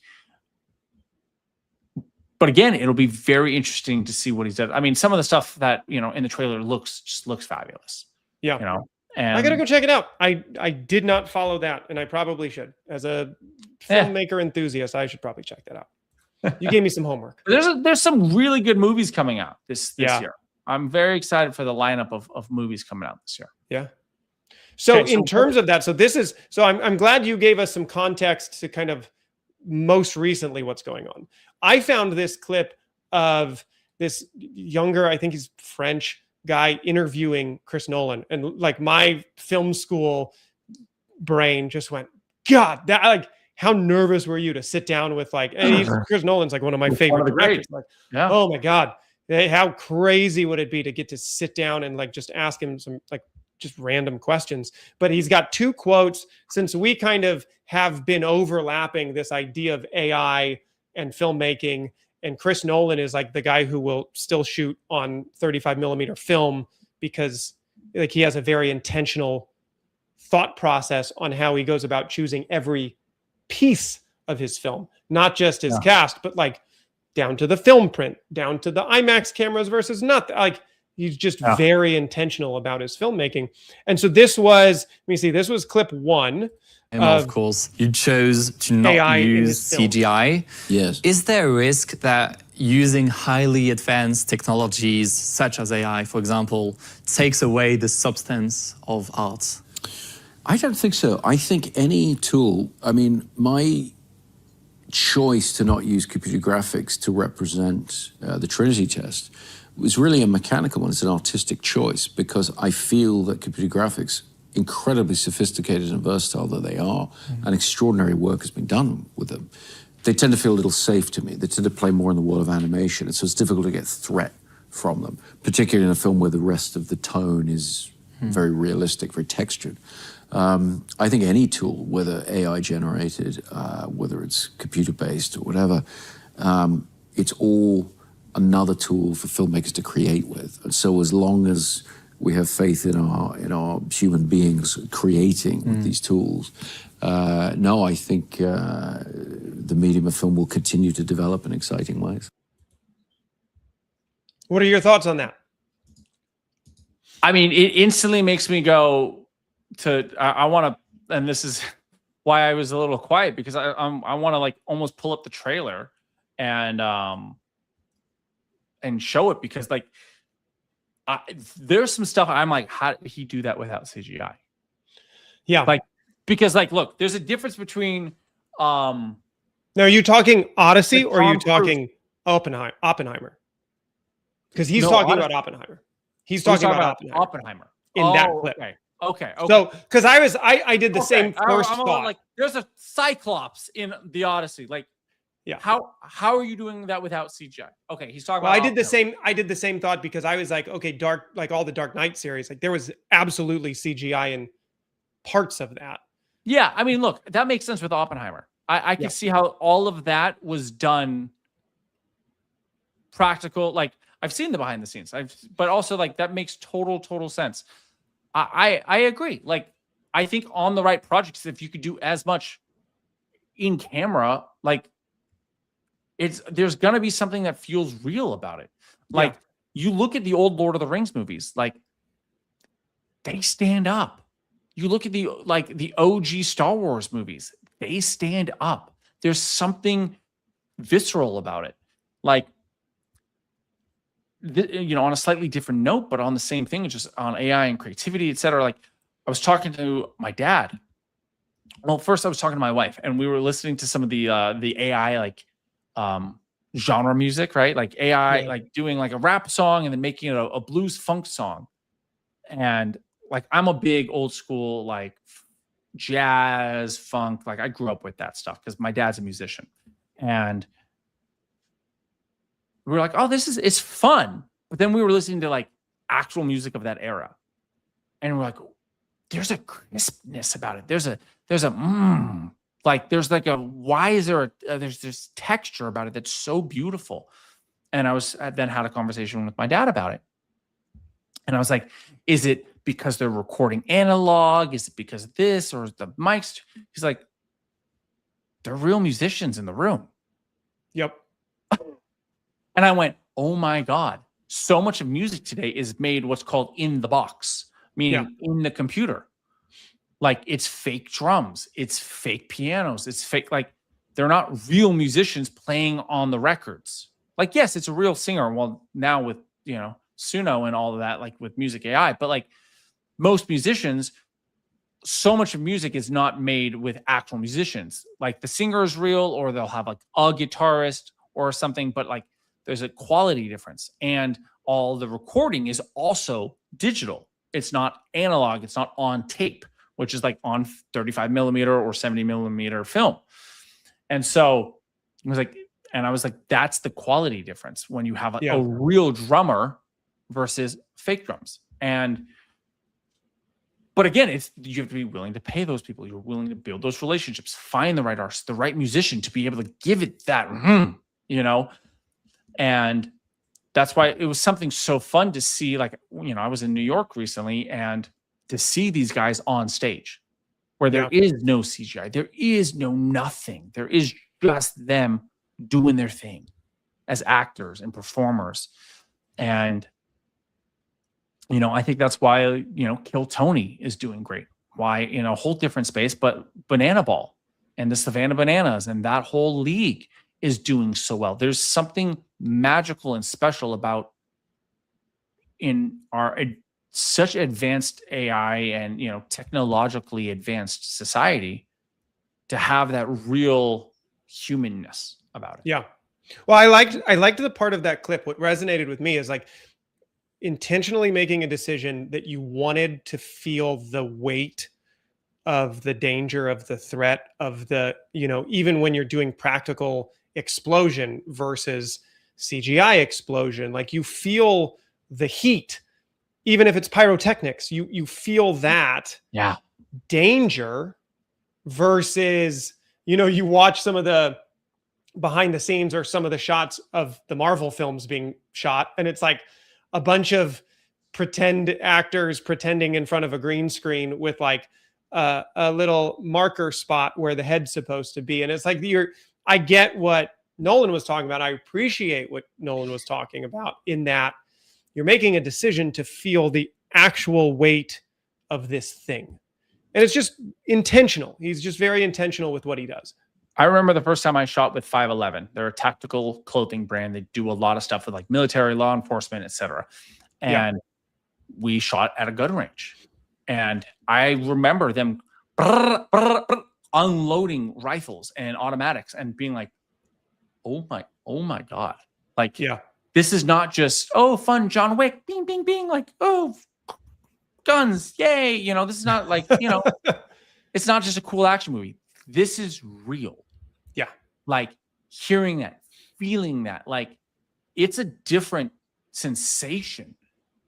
But again, it'll be very interesting to see what he does. I mean, some of the stuff that in the trailer looks fabulous. Yeah. And I gotta go check it out. I did not follow that, and I probably should. As a filmmaker enthusiast, I should probably check that out. You gave me some homework. There's some really good movies coming out this year. I'm very excited for the lineup of movies coming out this year. Yeah. So in terms of that, I'm glad you gave us some context to kind of most recently what's going on. I found this clip of this younger, I think he's French guy, interviewing Chris Nolan, and like my film school brain just went, God, that, like, how nervous were you to sit down with Chris Nolan's like one of my favorite directors. Like, oh my God, how crazy would it be to get to sit down and like just ask him some like just random questions. But he's got two quotes, since we kind of have been overlapping this idea of AI and filmmaking. And Chris Nolan is like the guy who will still shoot on 35 millimeter film because like he has a very intentional thought process on how he goes about choosing every piece of his film, not just his cast, but like down to the film print, down to the IMAX cameras versus not. Like he's just very intentional about his filmmaking. And so this was clip one. And of course, you chose to not AI use CGI. Yes. Is there a risk that using highly advanced technologies such as AI, for example, takes away the substance of art? I don't think so. I think any tool, my choice to not use computer graphics to represent the Trinity test was really a mechanical one. It's an artistic choice because I feel that computer graphics, incredibly sophisticated and versatile that they are, and extraordinary work has been done with them, they tend to feel a little safe to me. They tend to play more in the world of animation, and so it's difficult to get threat from them, particularly in a film where the rest of the tone is very realistic, very textured. I think any tool, whether AI generated, whether it's computer based or whatever, it's all another tool for filmmakers to create with. And so as long as we have faith in our human beings creating with these tools, I think the medium of film will continue to develop in exciting ways. What are your thoughts on that? I mean, it instantly makes me go to, I want to, and this is why I was a little quiet, because I want to like almost pull up the trailer and show it, because like there's some stuff I'm like, how did he do that without CGI? Yeah. Like, because like, look, there's a difference between, no, Now, are you talking Odyssey With or are you Tom Cruise. talking Oppenheimer? Because he's No, talking Odyssey. about Oppenheimer. He's We're talking about Oppenheimer in that clip. Okay. So, because I did the same first I'm thought. like, there's a Cyclops in the Odyssey. Like, yeah. How are you doing that without CGI? Okay, he's talking Well, about. I did the same thought because I was like, okay, like all the Dark Knight series, like there was absolutely CGI in parts of that. Yeah, I mean, look, that makes sense with Oppenheimer. I can see how all of that was done practical. Like, I've seen the behind the scenes. But also like that makes total sense. I agree. Like, I think on the right projects, if you could do as much in camera, like there's gonna be something that feels real about it. Like you look at the old Lord of the Rings movies, like they stand up. You look at the OG Star Wars movies, they stand up. There's something visceral about it. Like, on a slightly different note, but on the same thing, just on AI and creativity, etc. Like, I was talking to my dad. Well, first I was talking to my wife, and we were listening to some of the AI like genre music, right? Like AI, like doing like a rap song and then making it a blues funk song. And like, I'm a big old school like jazz funk. Like, I grew up with that stuff because my dad's a musician, and we were like, oh, it's fun. But then we were listening to like actual music of that era. And we're like, there's a crispness about it. There's this texture about it that's so beautiful. And I then had a conversation with my dad about it. And I was like, is it because they're recording analog? Is it because of this or the mics? He's like, they're real musicians in the room. Yep. And I went, oh my God, so much of music today is made what's called in the box, meaning in the computer. Like, it's fake drums, it's fake pianos, it's fake, like they're not real musicians playing on the records. Like, yes, it's a real singer. Well, now with, Suno and all of that, like with music AI, but like most musicians, so much of music is not made with actual musicians. Like, the singer is real, or they'll have like a guitarist or something, but like, there's a quality difference, and all the recording is also digital. It's not analog. It's not on tape, which is like on 35 millimeter or 70 millimeter film. And so I was like, that's the quality difference when you have a real drummer versus fake drums. But again, you have to be willing to pay those people. You're willing to build those relationships, find the right artist, the right musician to be able to give it that, And that's why it was something so fun to see. Like, I was in New York recently, and to see these guys on stage where there is no CGI, there is no nothing. There is just them doing their thing as actors and performers. And, I think that's why, Kill Tony is doing great. Why, in a whole different space, but Banana Ball and the Savannah Bananas and that whole league is doing so well. There's something magical and special about in our such advanced AI and technologically advanced society to have that real humanness about it. Yeah. Well, I liked the part of that clip. What resonated with me is like intentionally making a decision that you wanted to feel the weight of the danger, of the threat, of the, even when you're doing practical explosion versus CGI explosion, like you feel the heat, even if it's pyrotechnics, you feel that danger versus, you watch some of the behind the scenes or some of the shots of the Marvel films being shot, and it's like a bunch of pretend actors pretending in front of a green screen with like a little marker spot where the head's supposed to be. And it's like I get what Nolan was talking about. I appreciate what Nolan was talking about in that you're making a decision to feel the actual weight of this thing. And it's just intentional. He's just very intentional with what he does. I remember the first time I shot with 511. They're a tactical clothing brand. They do a lot of stuff with like military, law enforcement, etc. And we shot at a gun range. And I remember them unloading rifles and automatics and being like, oh my God. Like, this is not just, oh, fun John Wick, bing, bing, bing, like, oh, guns, yay. You know, this is not like, you know, it's not just a cool action movie. This is real. Yeah. Like hearing that, feeling that, like it's a different sensation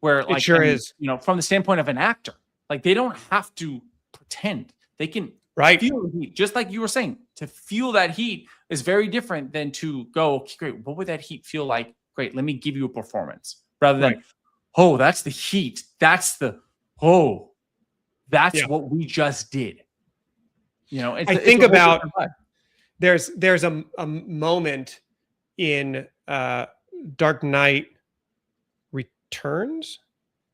where like, it sure is, you know, from the standpoint of an actor, like they don't have to pretend. They can feel the heat. Just like you were saying, to feel that heat is very different than to go, okay, great, what would that heat feel like? Great, let me give you a performance. Rather than, oh, that's the heat. That's the, oh, that's what we just did. You know, I think about, there's a moment in Dark Knight Returns,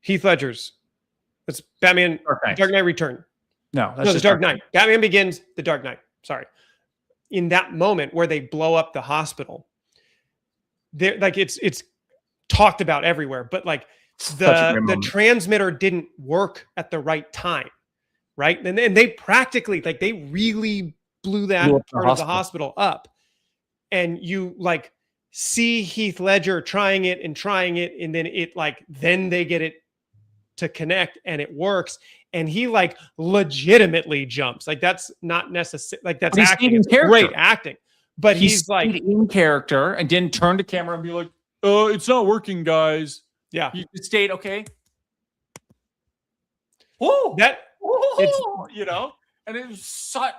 Heath Ledger's. That's Batman. Dark Knight Return. No, that's just Dark Knight. Batman Begins, The Dark Knight. Sorry. In that moment where they blow up the hospital, there, like it's talked about everywhere, but like the transmitter didn't work at the right time, right? And they practically, like, they really blew that part of the hospital up, and you like see Heath Ledger trying it, and then it like, then they get it to connect and it works, and he like legitimately jumps. Like that's not necessary. Like that's acting. It's great acting, but he's like in character and didn't turn to camera and be like, it's not working, guys. Yeah. He stayed okay. Oh, it's, you know, and it was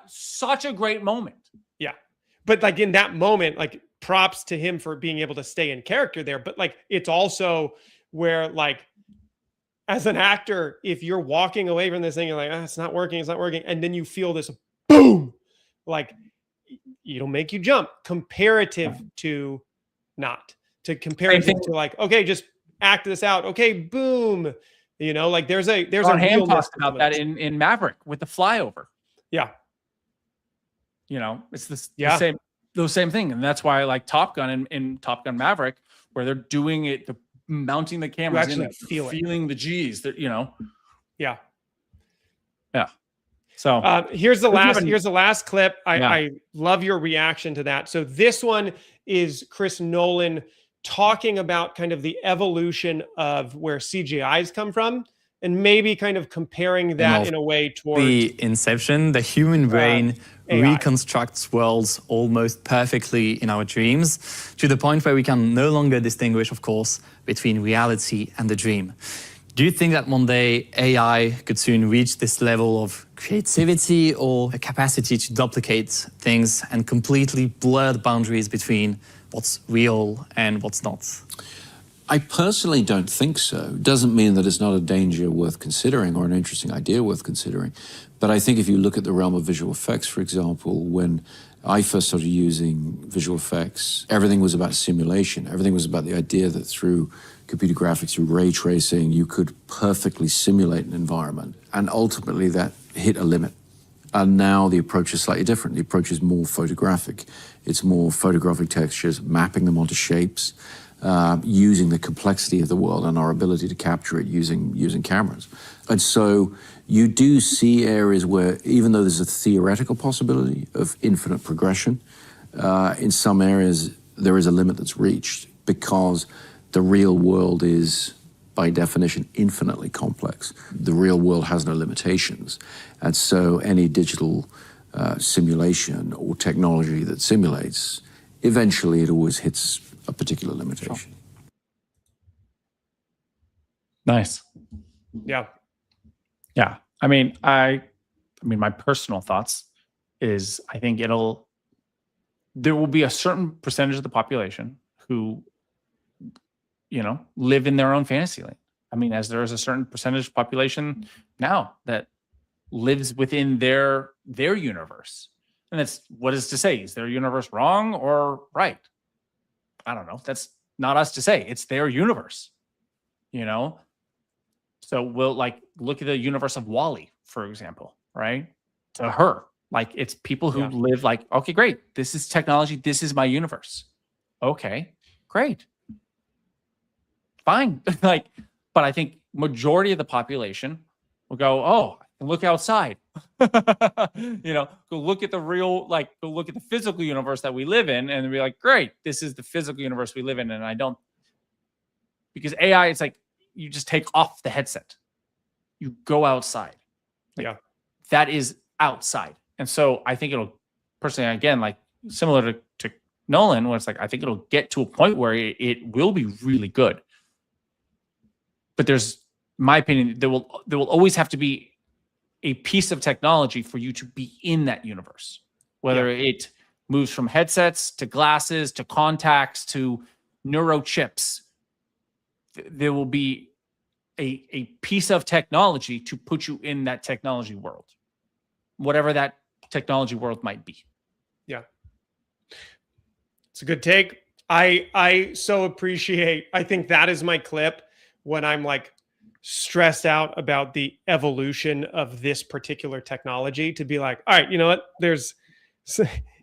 such a great moment. Yeah. But like in that moment, like props to him for being able to stay in character there. But like, it's also where like, as an actor, if you're walking away from this thing, you're like, it's not working. And then you feel this boom, like it'll make you jump comparative to not. To comparative to like, okay, just act this out. Okay, boom. You know, like there's a hand talked about that in Maverick with the flyover. Yeah. You know, it's the same thing. And that's why I like Top Gun in Top Gun Maverick, where they're doing it, mounting the cameras, actually feeling the G's that, you know. Yeah. So here's the last clip. I love your reaction to that. So this one is Chris Nolan talking about kind of the evolution of where CGI's come from, and maybe kind of comparing that in a way towards the inception. The human brain reconstructs worlds almost perfectly in our dreams, to the point where we can no longer distinguish, of course, between reality and the dream. Do you think that one day AI could soon reach this level of creativity or a capacity to duplicate things and completely blur the boundaries between what's real and what's not? I personally don't think so. Doesn't mean that it's not a danger worth considering or an interesting idea worth considering. But I think if you look at the realm of visual effects, for example, when I first started using visual effects, everything was about simulation. Everything was about the idea that through computer graphics, through ray tracing, you could perfectly simulate an environment. And ultimately that hit a limit. And now the approach is slightly different. The approach is more photographic. It's more photographic textures, mapping them onto shapes, using the complexity of the world and our ability to capture it using cameras. And so you do see areas where, even though there's a theoretical possibility of infinite progression, in some areas there is a limit that's reached because the real world is, by definition, infinitely complex. The real world has no limitations. And so any digital simulation or technology that simulates, eventually it always hits a particular limitation. Nice. Yeah. Yeah. I mean, my personal thoughts is I think there will be a certain percentage of the population who, you know, live in their own fantasy land. I mean, as there is a certain percentage of population now that lives within their universe. And that's what is to say. Is their universe wrong or right? I don't know. That's not us to say. It's their universe, you know? So we'll like look at the universe of WALL-E, for example, right? To her, like it's people who live like, okay, great. This is technology. This is my universe. Okay, great. Fine. Like, but I think majority of the population will go, oh, look outside. You know, go look at the real, like, go look at the physical universe that we live in, and be like, great, this is the physical universe we live in. And I don't, because AI, it's like you just take off the headset, you go outside. Like, yeah, that is outside. And so I think it'll, personally, again, like similar to Nolan, where it's like, I think it'll get to a point where it will be really good. But there's, in my opinion, there will always have to be a piece of technology for you to be in that universe, whether it moves from headsets to glasses to contacts to neurochips. There will be a piece of technology to put you in that technology world, whatever that technology world might be. Yeah, it's a good take. I so appreciate. I think that is my clip when I'm like stressed out about the evolution of this particular technology, to be like, all right, you know what?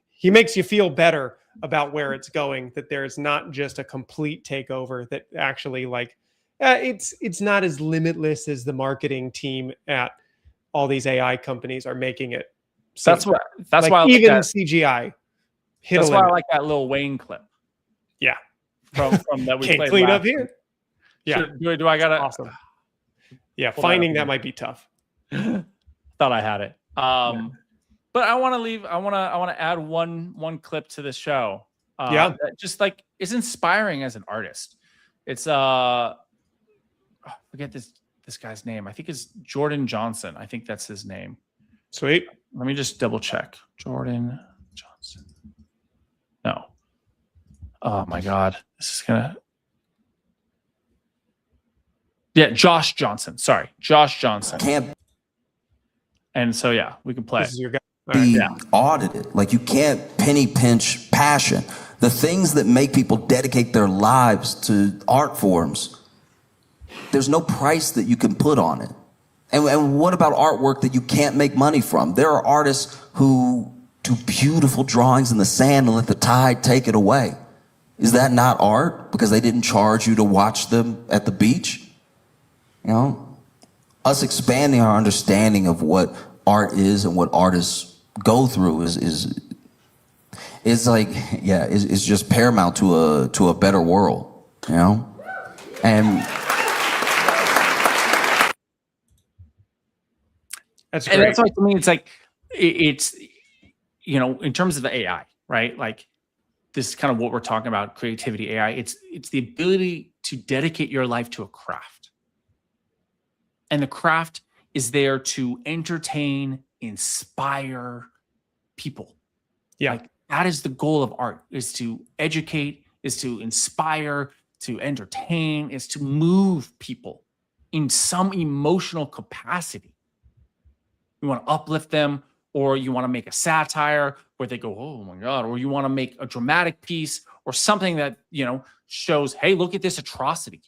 He makes you feel better about where it's going, that there's not just a complete takeover, that actually like, it's not as limitless as the marketing team at all these AI companies are making it. That's why I even like CGI hit that's a why limit. I like that Lil Wayne clip. Yeah. From that we Can't played clean last up here. week. Yeah. Do I gotta? Awesome. Yeah, Pull finding that that up. might be tough. Thought I had it. But I want to add one clip to the show. That just like is inspiring as an artist. It's forget this guy's name. I think it's Jordan Johnson. I think that's his name. Sweet. Let me just double check. Jordan Johnson. No. Oh my God. This is gonna. Yeah, Josh Johnson. Sorry, Josh Johnson. Can't And so yeah, we can play. This is your guy. be audited. Like, you can't penny pinch passion. The things that make people dedicate their lives to art forms, there's no price that you can put on it. And what about artwork that you can't make money from? There are artists who do beautiful drawings in the sand and let the tide take it away. Is that not art because they didn't charge you to watch them at the beach? You know, us expanding our understanding of what art is and what artists go through is like, yeah, it's just paramount to a better world, you know? And That's great. And that's why, to me, it's like, it's, you know, in terms of the AI, right? Like, this is kind of what we're talking about, creativity, AI. It's the ability to dedicate your life to a craft. And the craft is there to entertain, inspire people. Yeah. Like, that is the goal of art, is to educate, is to inspire, to entertain, is to move people in some emotional capacity. You want to uplift them, or you want to make a satire where they go, oh my God, or you want to make a dramatic piece or something that, you know, shows, hey, look at this atrocity.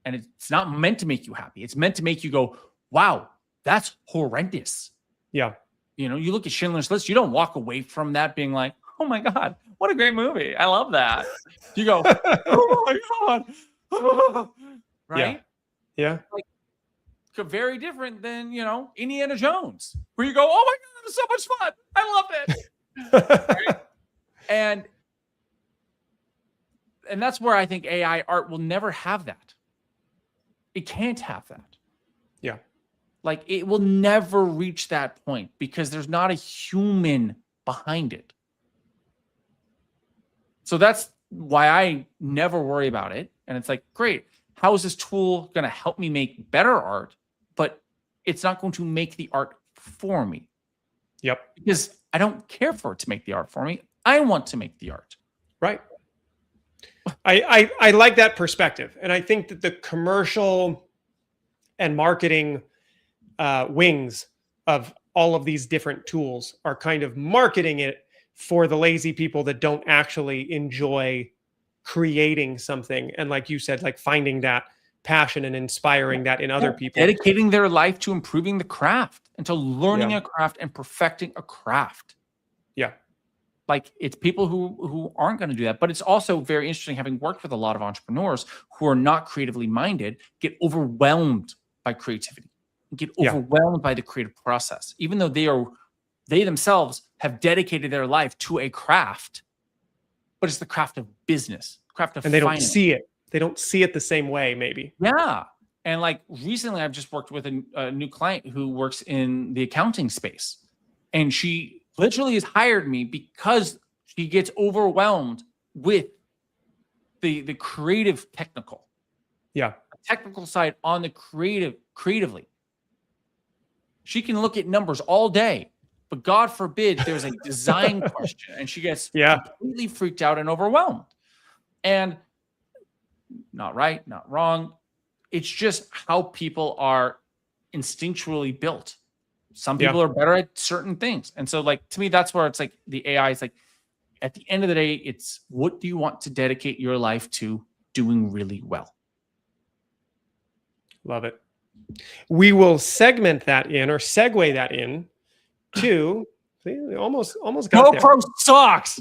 And it's not meant to make you happy. It's meant to make you go, wow, that's horrendous. Yeah. You know, you look at Schindler's List, you don't walk away from that being like, oh my God, what a great movie. I love that. You go, oh my God. Right? Yeah. Like, very different than, you know, Indiana Jones, where you go, oh my God, it was so much fun. I loved it. Right? And that's where I think AI art will never have that. It can't have that. Yeah. Like, it will never reach that point because there's not a human behind it. So that's why I never worry about it. And it's like, great, how is this tool going to help me make better art? But it's not going to make the art for me. Yep. Because I don't care for it to make the art for me. I want to make the art. Right. I like that perspective. And I think that the commercial and marketing wings of all of these different tools are kind of marketing it for the lazy people that don't actually enjoy creating something. And like you said, like finding that passion and inspiring that in other people. Dedicating their life to improving the craft and to learning a craft and perfecting a craft. Yeah. Like, it's people who aren't going to do that. But it's also very interesting, having worked with a lot of entrepreneurs who are not creatively minded, get overwhelmed by creativity, and get overwhelmed by the creative process, even though they themselves have dedicated their life to a craft, but it's the craft of business, craft of and they don't finance. see it. They don't see it the same way, maybe. Yeah. And like recently, I've just worked with a new client who works in the accounting space. And she literally has hired me because she gets overwhelmed with the creative technical. Yeah. Technical side on the creatively. She can look at numbers all day, but God forbid there's a design question and she gets completely freaked out and overwhelmed. And not right, not wrong. It's just how people are instinctually built. Some people are better at certain things. And so like, to me, that's where it's like the AI is like, at the end of the day, it's what do you want to dedicate your life to doing really well? Love it. We will segment that in or segue that in to almost got there. GoPro sucks.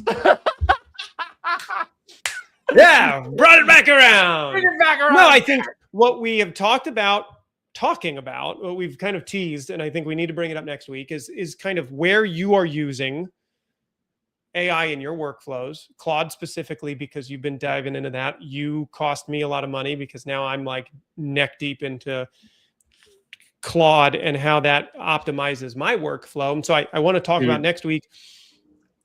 Yeah, brought it back around. Bring it back around. No, I think what we have talking about, what we've kind of teased, and I think we need to bring it up next week, is kind of where you are using AI in your workflows, Claude specifically, because you've been diving into that. You cost me a lot of money because now I'm like neck deep into Claude and how that optimizes my workflow. And so I want to talk about next week.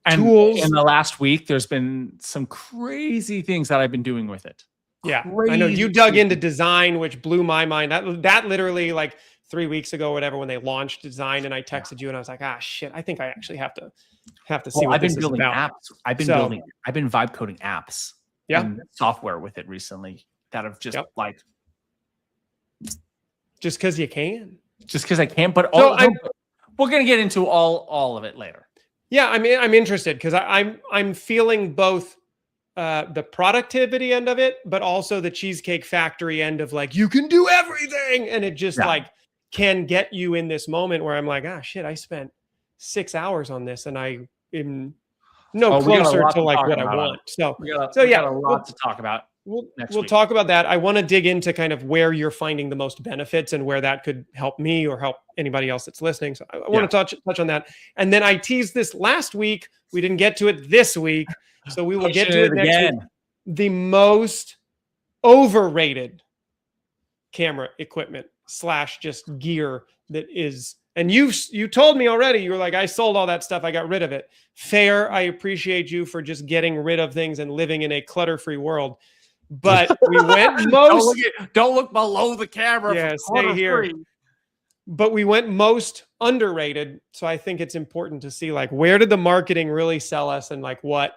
And tools. In the last week, there's been some crazy things that I've been doing with it. Yeah, I know you dug into design, which blew my mind. That literally like 3 weeks ago, whatever, when they launched design, and I texted you and I was like, shit, I think I actually have to see what this is about. I've been vibe coding apps. And software with it recently that have just like, just because you can. Just because I can, but we're gonna get into all of it later. Yeah, I mean, I'm interested because I'm feeling both the productivity end of it, but also the Cheesecake Factory end of like, you can do everything. And it just like can get you in this moment where I'm like, shit, I spent 6 hours on this and I am closer to like what I want. So we got a lot to talk about. We'll talk about that. I want to dig into kind of where you're finding the most benefits and where that could help me or help anybody else that's listening. So I want to touch on that. And then I teased this last week. We didn't get to it this week. So we will get to it next week. The most overrated camera equipment / just gear that is, and you told me already, you were like, I sold all that stuff. I got rid of it. Fair. I appreciate you for just getting rid of things and living in a clutter-free world. But we went most. Don't look below the camera. Yeah, stay here. But we went most underrated. So I think it's important to see like where did the marketing really sell us and like what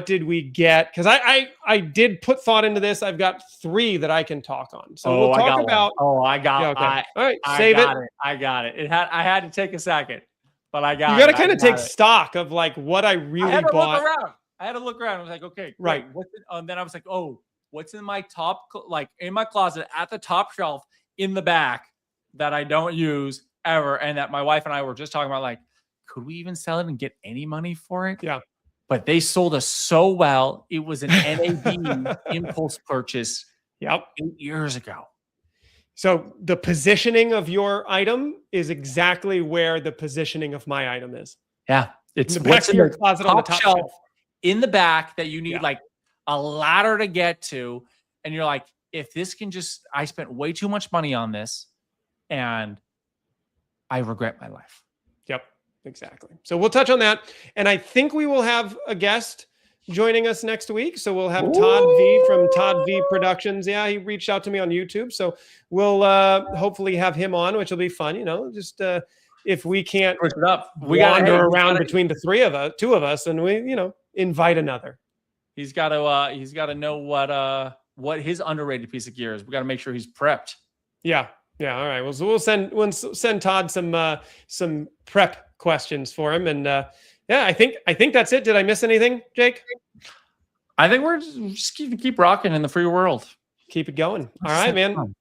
did we get? Because I did put thought into this. I've got 3 that I can talk on. So we'll talk about. I got. Yeah, okay. All right, save it. I got it. I had to take a second, but I got. You got to kind of take stock of like what I really bought. I had to look around. I was like, okay, right. Then I was like, what's in my top, like in my closet at the top shelf in the back that I don't use ever, and that my wife and I were just talking about, like, could we even sell it and get any money for it? Yeah. But they sold us so well. It was an NAB impulse purchase. 8 years ago. So the positioning of your item is exactly where the positioning of my item is. Yeah. It's in the back of your closet on the top shelf. In the back that you need like a ladder to get to. And you're like, if this can just, I spent way too much money on this and I regret my life. Yep, exactly. So we'll touch on that. And I think we will have a guest joining us next week. So we'll have Todd V from Todd V Productions. Yeah, he reached out to me on YouTube. So we'll hopefully have him on, which will be fun. You know, just if we can't wander around between the 2 of us, and we, invite another. He's got to know what his underrated piece of gear is. We got to make sure he's prepped. Yeah. All right. Well, so we'll send Todd some prep questions for him. And I think that's it. Did I miss anything, Jake? I think we're just keep rocking in the free world. Keep it going. All right, man. Fun.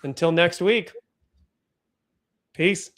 Until next week. Peace.